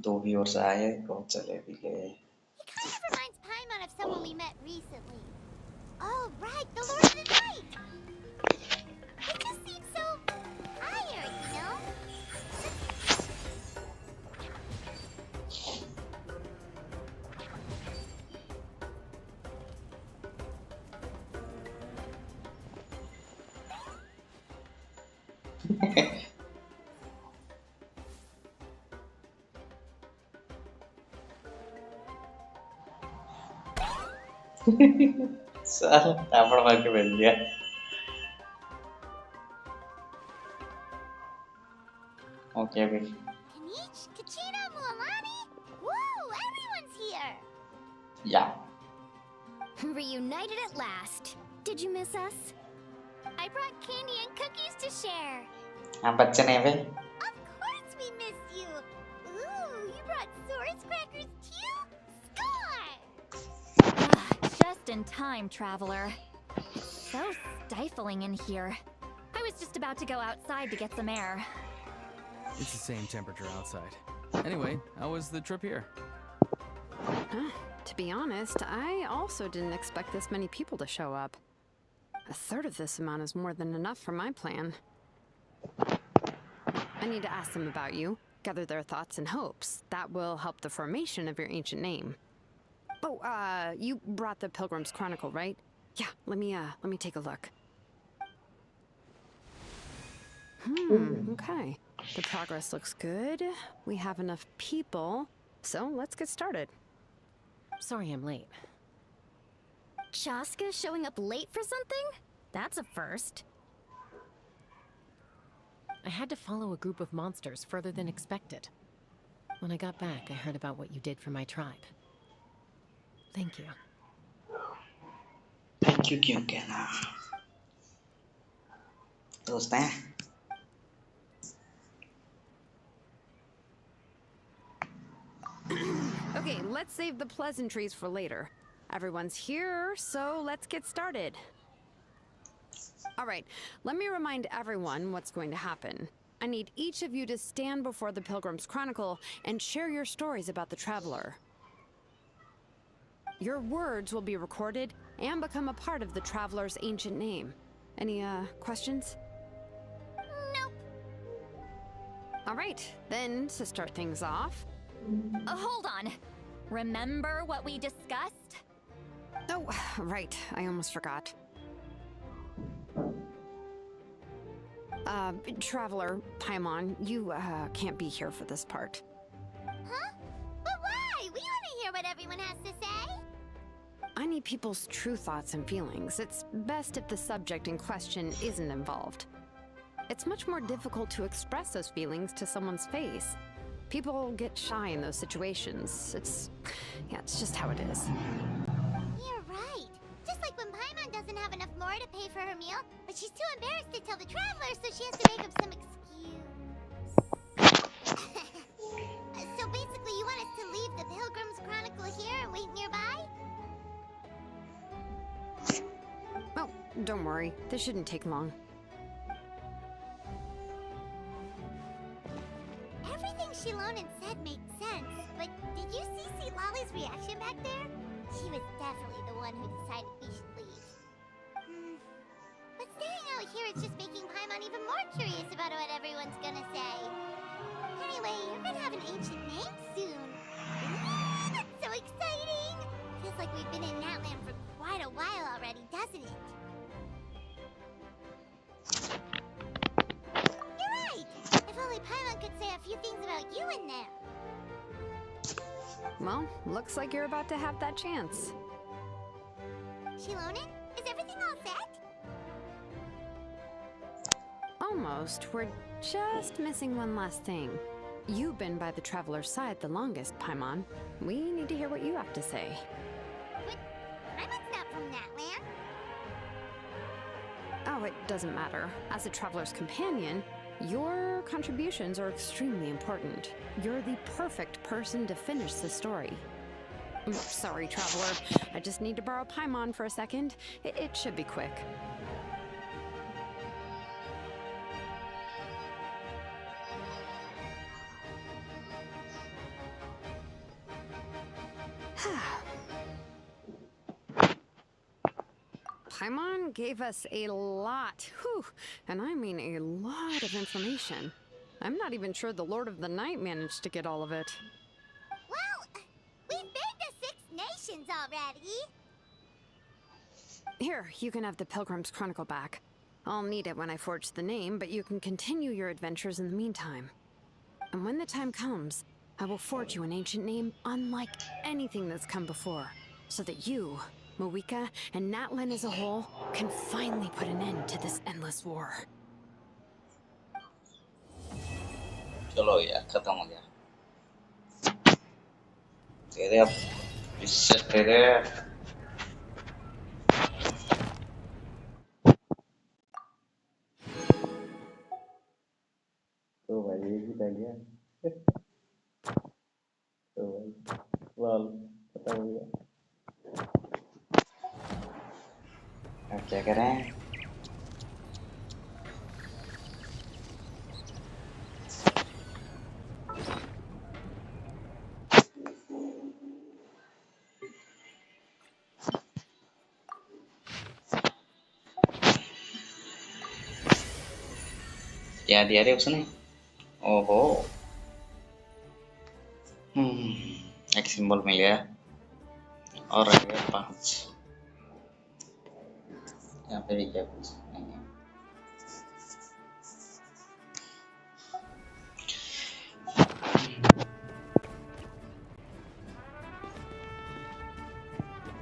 दो भी और से आए और चले भी गए. He kind of reminds Paimon of someone we met recently. Oh, right, the Lord of the Night! He just seems so tired, you know? നമ്മളൊക്കെ വലിയ okay. Kanich, Kachina, Mualani? Woo! Everyone's here! Yeah. Reunited at last. Did you miss us? I brought candy and cookies to share. Bachchaneve. Of course we missed you. Ooh, you brought Source crackers too? Score! Just in time, traveler. It's so stifling in here. I was just about to go outside to get some air. It's the same temperature outside. Anyway, how was the trip here? To be honest, I also didn't expect this many people to show up. A third of this amount is more than enough for my plan. I need to ask them about you, gather their thoughts and hopes. That will help the formation of your ancient name. Oh, you brought the Pilgrim's Chronicle, right? Yeah, let me take a look. Okay. The progress looks good. We have enough people, so let's get started. Sorry I'm late. Chasca showing up late for something? That's a first. I had to follow a group of monsters further than expected. When I got back, I heard about what you did for my tribe. Thank you. Thank you, क्यों कहना दोस्त हैं Okay, let's save the pleasantries for later. Everyone's here, so let's get started. All right, let me remind everyone what's going to happen. I need each of you to stand before the Pilgrim's Chronicle and share your stories about the traveler. Your words will be recorded and become a part of the traveler's ancient name. Any, questions? Nope. All right, then, to start things off... Hold on. Remember what we discussed? Oh, right. I almost forgot. Traveler, Paimon, you, can't be here for this part. Huh? But why? We want to hear what everyone has to say. I need people's true thoughts and feelings. It's best if the subject in question isn't involved. It's much more difficult to express those feelings to someone's face. People get shy in those situations. It's just how it is. You're right. Just like when Paimon doesn't have enough more to pay for her meal, but she's too embarrassed to tell the traveler, so she has to make up some excuse. So basically, you want us to leave the Pilgrim's Chronicle here and wait nearby? Oh, don't worry. This shouldn't take long. Everything Shilonen said made sense, but did you see Lolly's reaction back there? She was definitely the one who decided we should leave. But staying out here is just making Paimon even more curious about what everyone's gonna say. Anyway, you're gonna have an ancient name soon. Ooh, that's so exciting! Feels like we've been in Natland for quite a while already, doesn't it? You're right! If only Paimon could say a few things about you in there. Well, looks like you're about to have that chance. Shilonen, is everything all set? Almost. We're just missing one last thing. You've been by the Traveler's side the longest, Paimon. We need to hear what you have to say. But Paimon's not from Natland. Oh, it doesn't matter. As a Traveler's companion, your contributions are extremely important. You're the perfect person to finish the story. Sorry, Traveler. I just need to borrow Paimon for a second. It should be quick. Paimon gave us a lot, and I mean a lot of information. I'm not even sure the Lord of the Night managed to get all of it. Well, we've been to 6 nations already. Here, you can have the Pilgrim's Chronicle back. I'll need it when I forge the name, but you can continue your adventures in the meantime. And when the time comes, I will forge you an ancient name unlike anything that's come before, so that you Moika, and Natlan as a whole can finally put an end to this endless war. चलो यार खत्म हो गया दे दे अब reset दे दे तो भाई ये भी पह गया तो भाई वाल खत्म हो गया अब क्या करें क्या दिया रे उसने ओहो एक सिंबल मिल गया और रह गए 5 यहाँ पे भी क्या कुछ नहीं है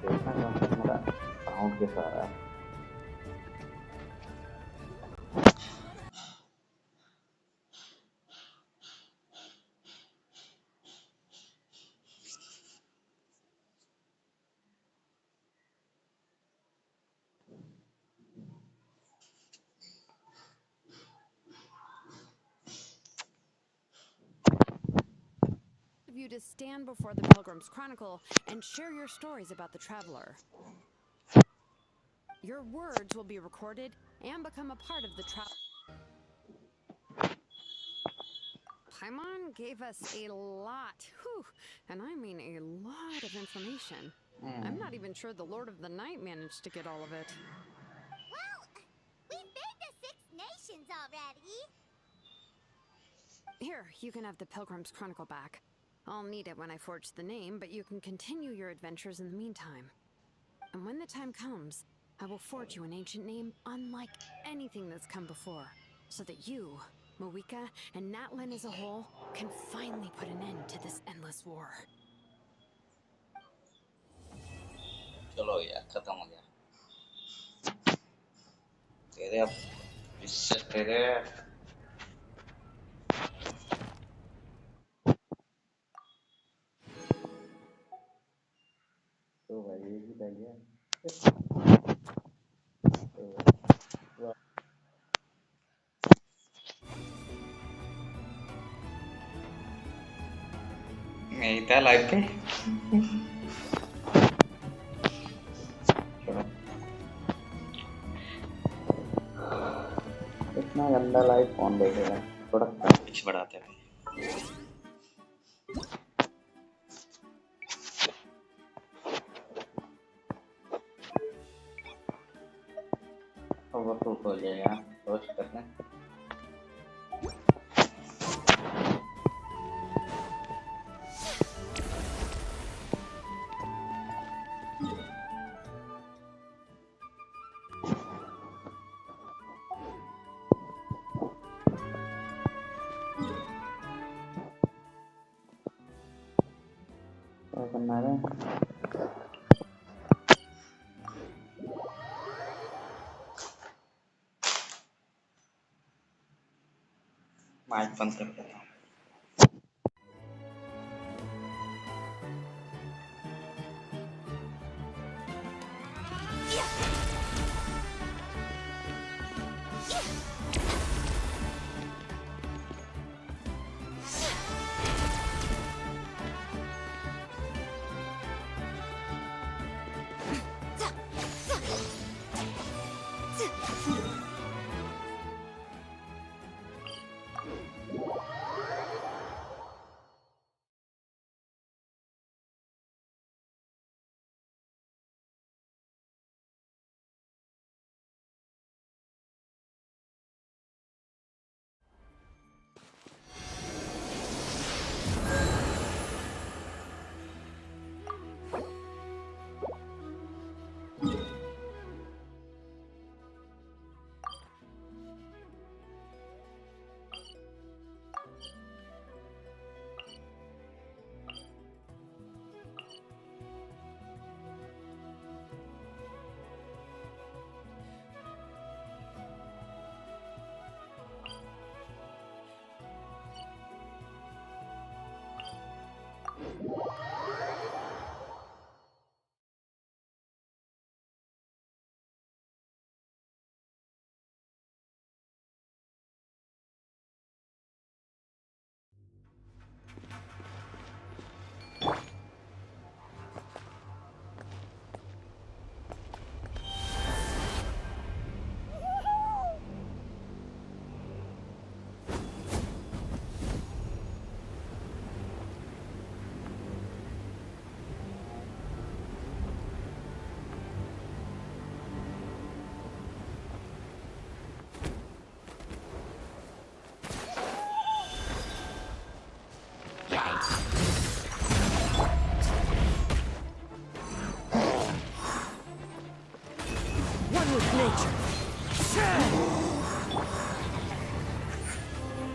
देखना कौन सा मेरा साउंड कैसा आ रहा है You to stand before the Pilgrim's Chronicle and share your stories about the traveler. Your words will be recorded and become a part of the Paimon gave us a lot, and I mean a lot of information. I'm not even sure the Lord of the Night managed to get all of it. Well, we've been to 6 nations already. Here, you can have the Pilgrim's Chronicle back. I'll need it when I forge the name, but you can continue your adventures in the meantime. And when the time comes, I will forge you an ancient name unlike anything that's come before, so that you, Moika, and Natlan as a whole can finally put an end to this endless war. चलो यार खत्म हो गया दे दे अब reset दे दे तो भाई ये भी पह गया नहीं था लाइव पे इतना गंदा लाइव कौन देखेगा थोड़ा पिच बढ़ाते हैं ओवरशूट हो जाएगा रोस्ट करना करना है माइक बंद कर देता हूँ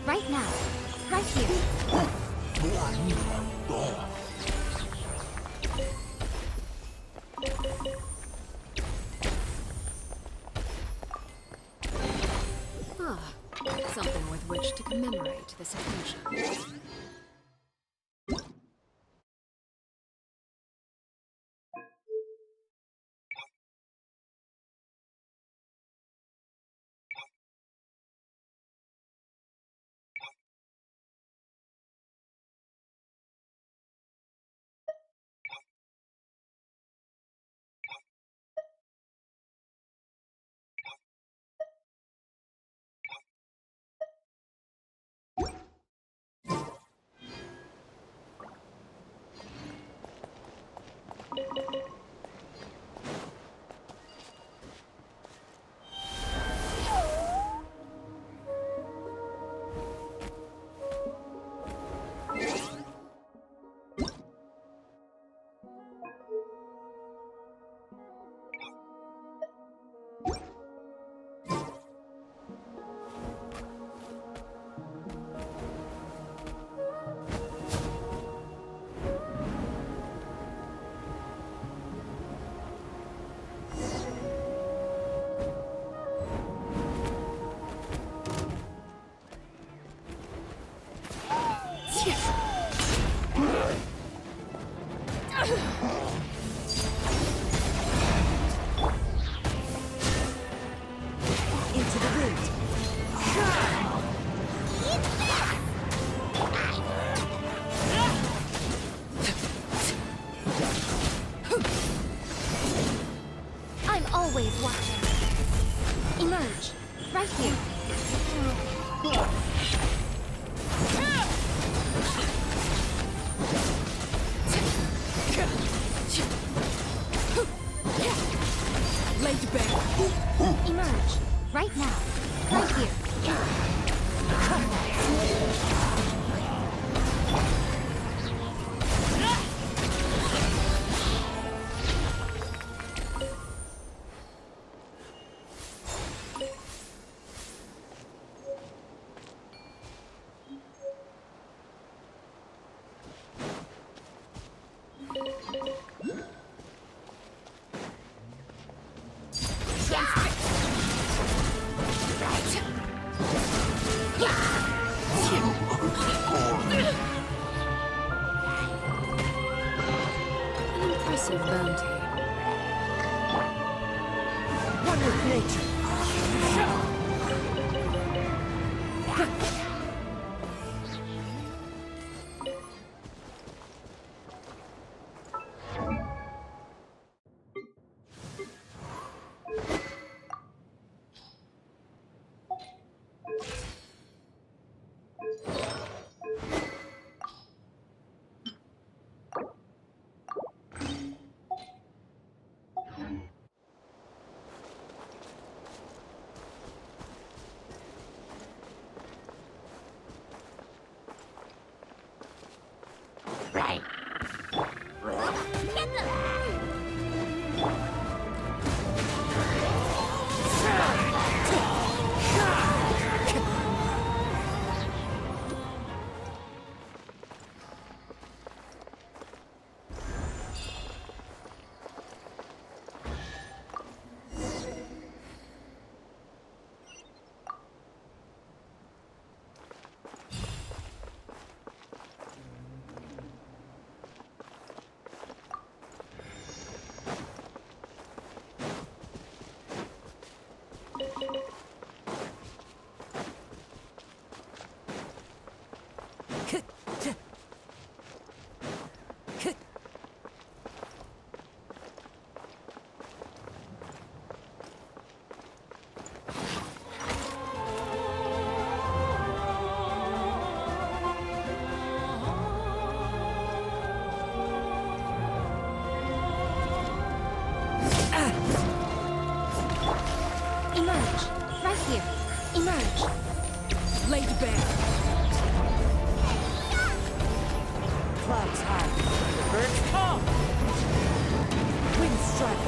Right now. Right here. Ah, something with which to commemorate this occasion. Always watching. Emerge. Right here. Laid bare. Emerge. Right now. Right here. An impressive bounty. One with nature. Laid bare. Clouds high. Birds call. Wind strike.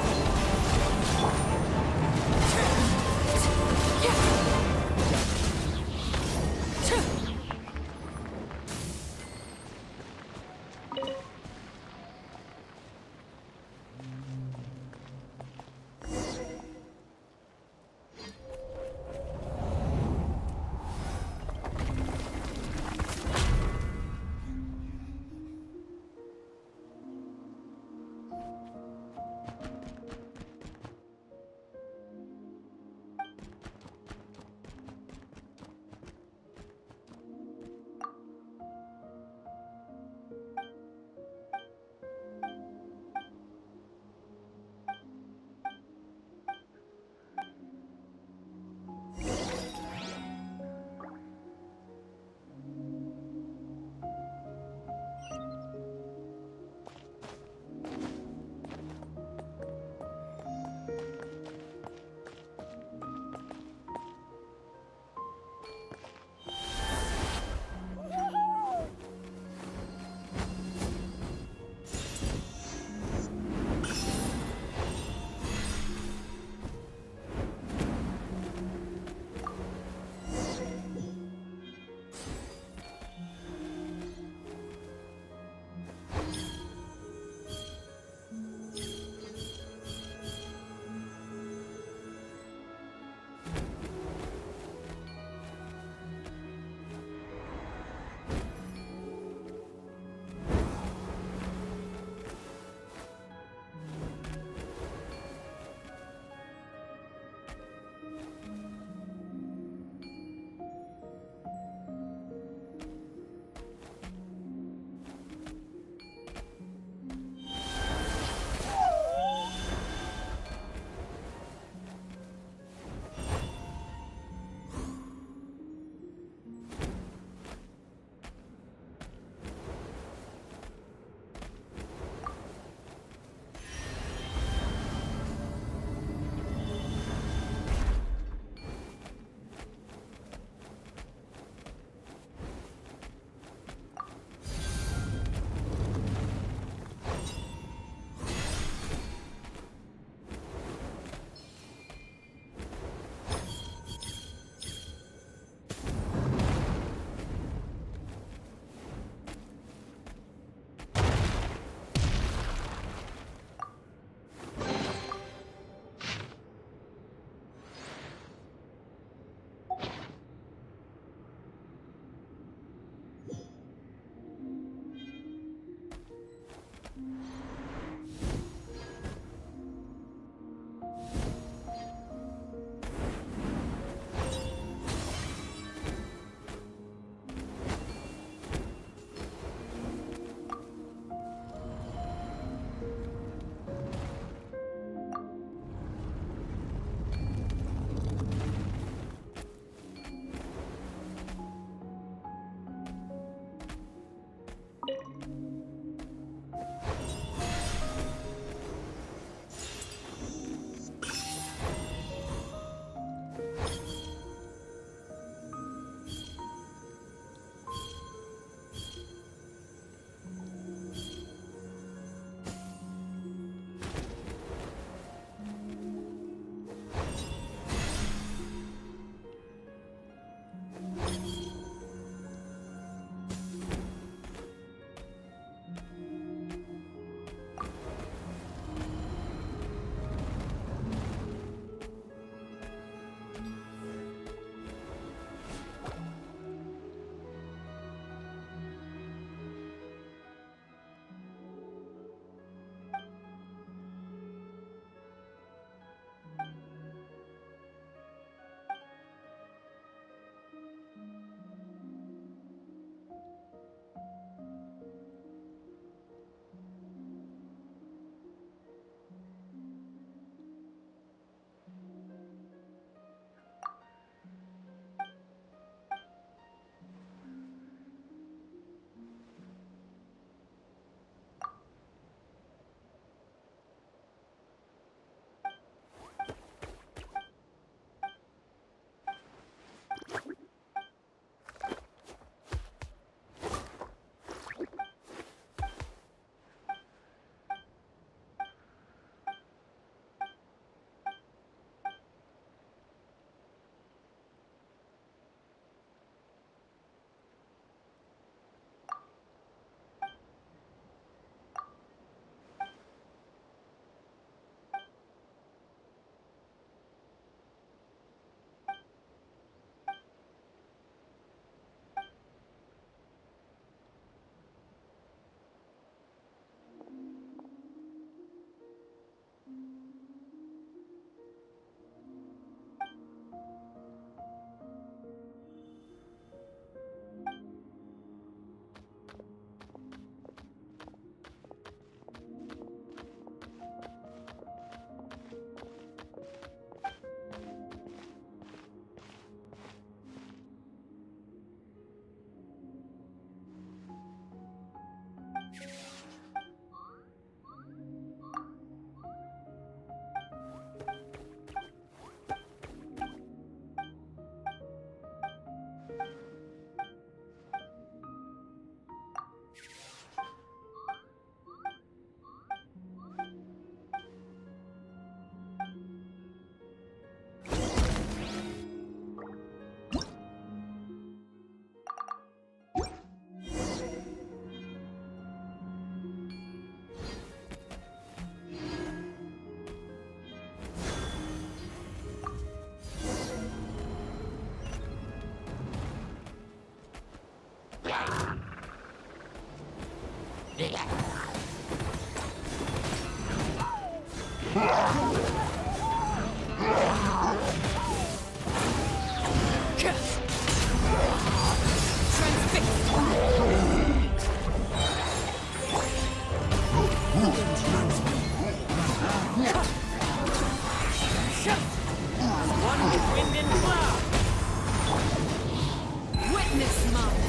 Witness my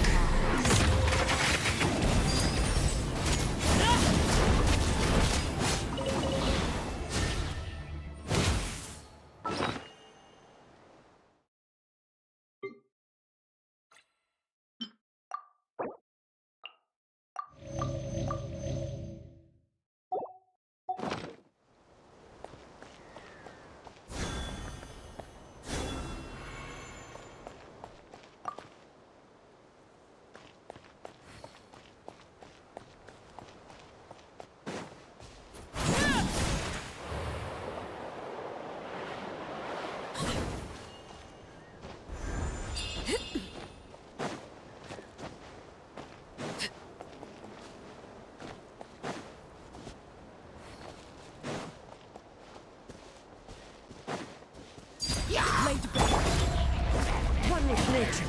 laid bare. One with nature.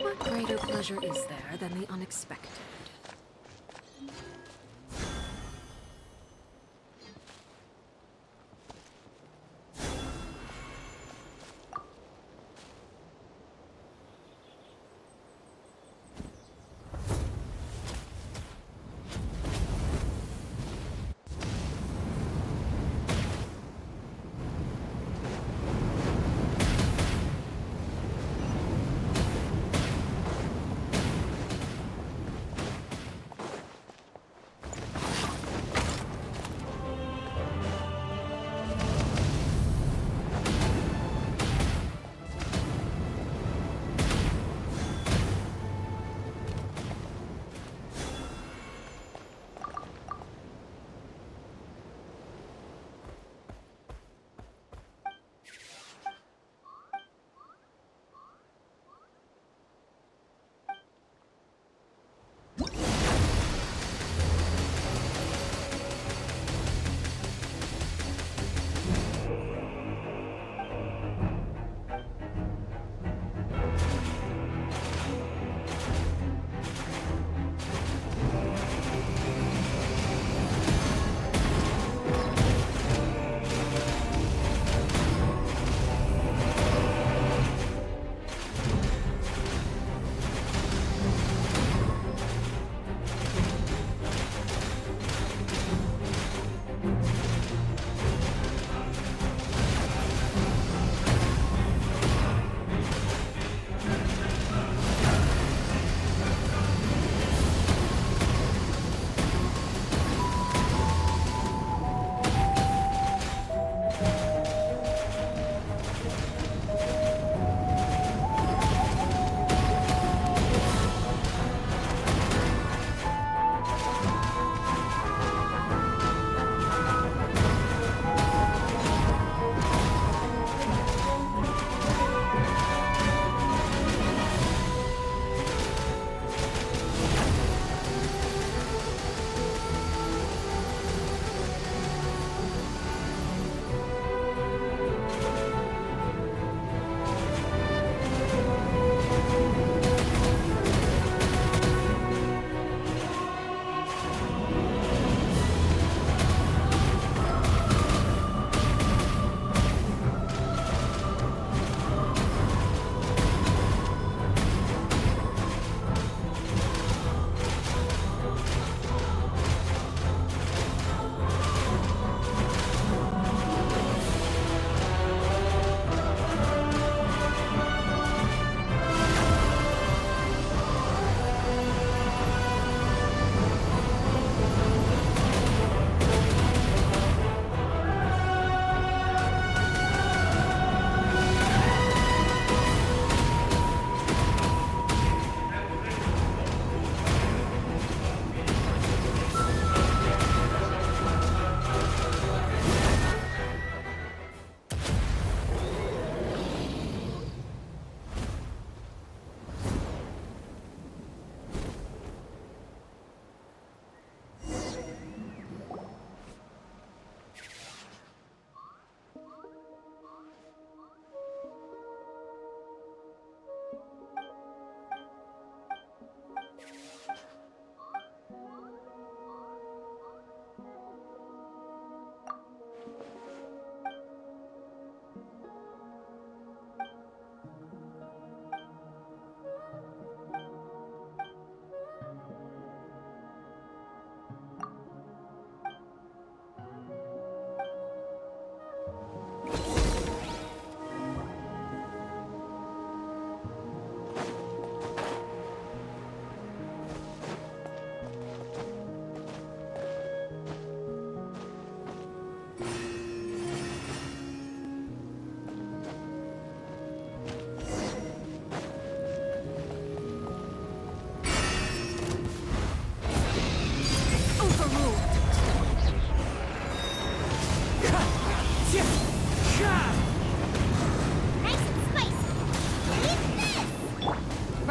What greater pleasure is there than the unexpected?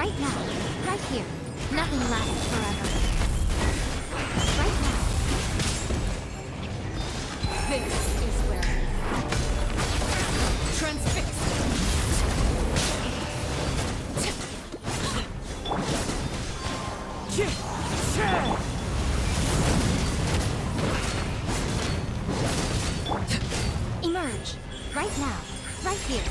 Right now. Right here. Nothing lasts forever. Right now. This is where... Transfix! Emerge. Right now. Right here.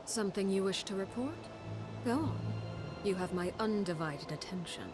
Something you wish to report? Go on. You have my undivided attention.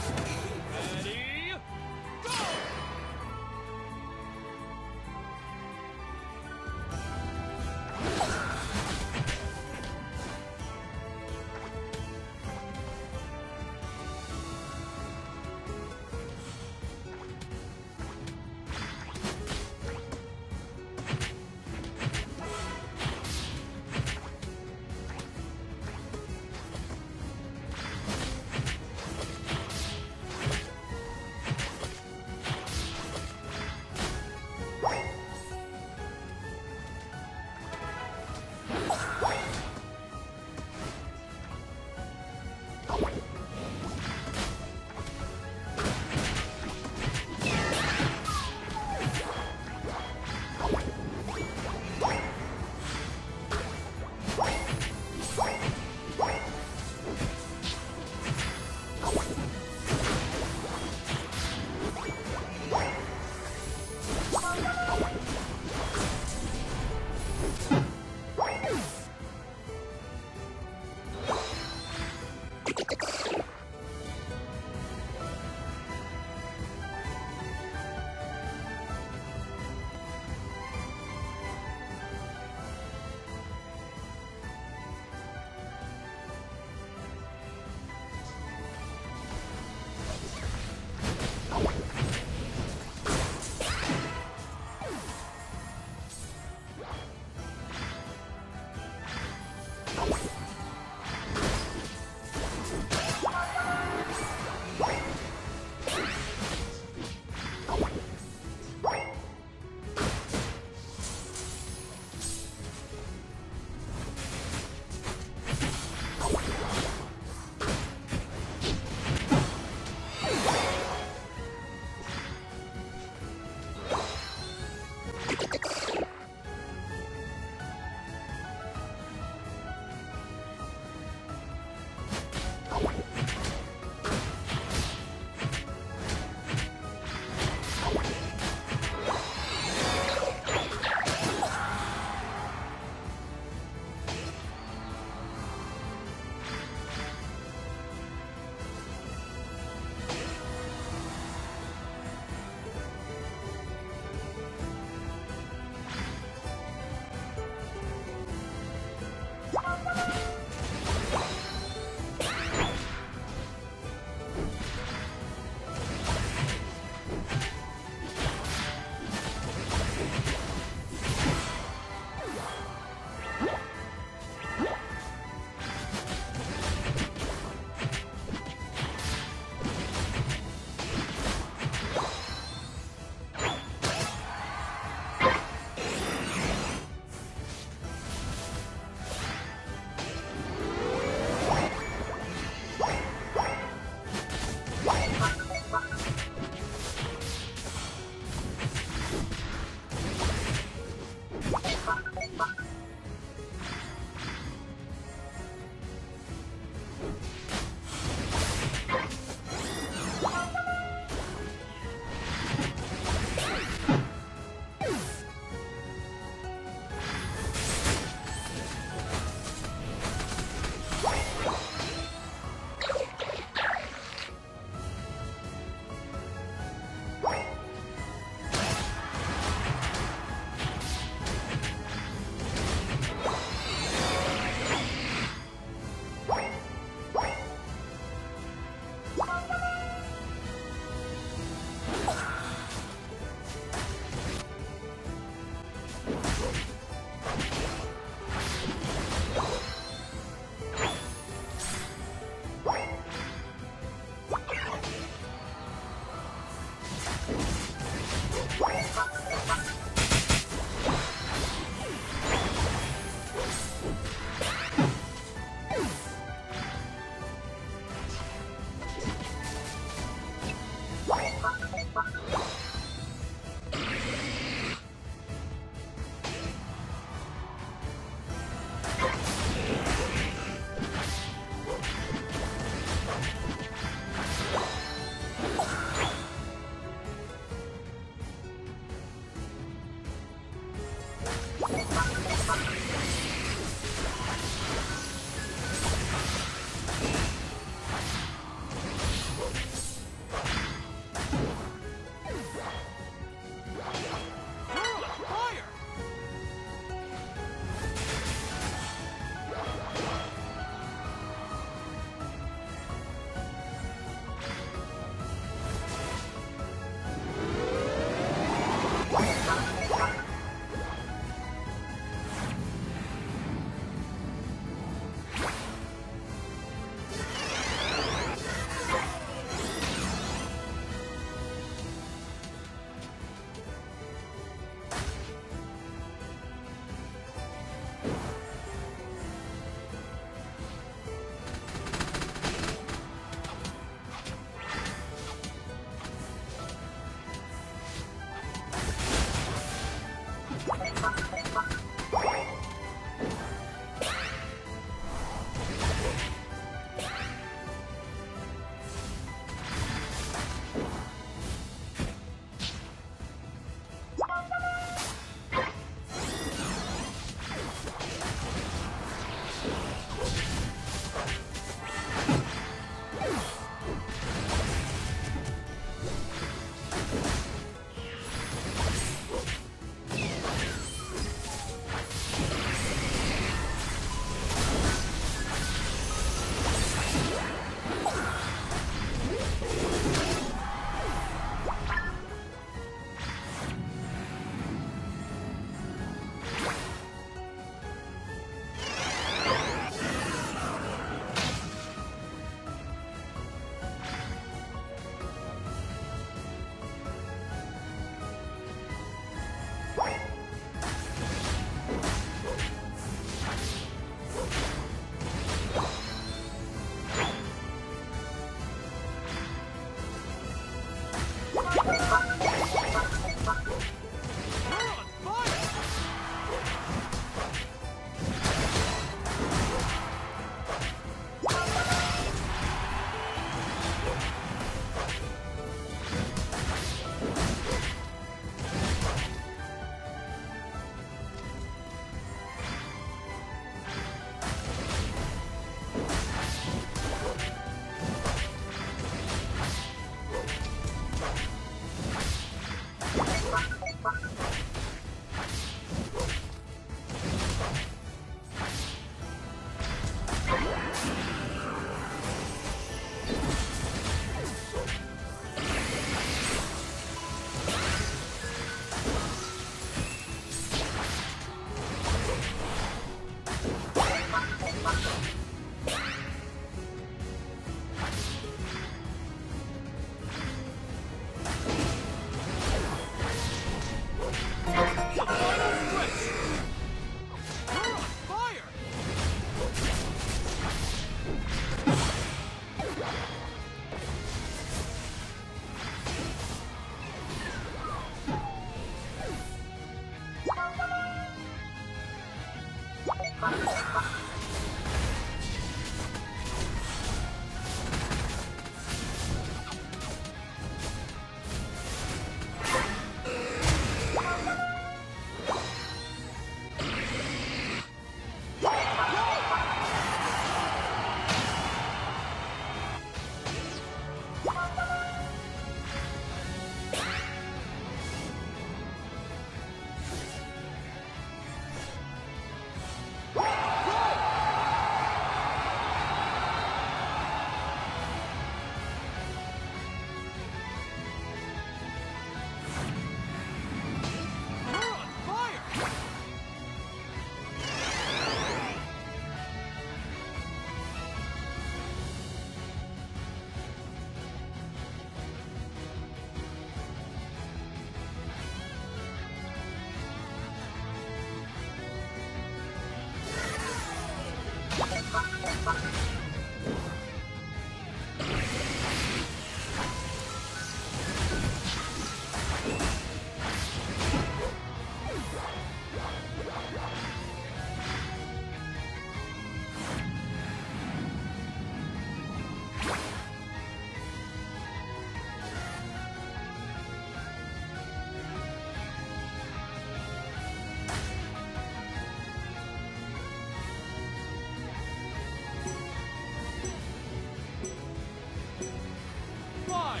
Five,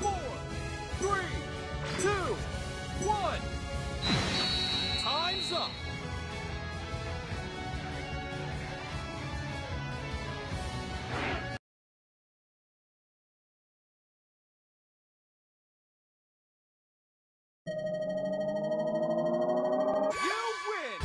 four, three, two, one. Time's up. You win.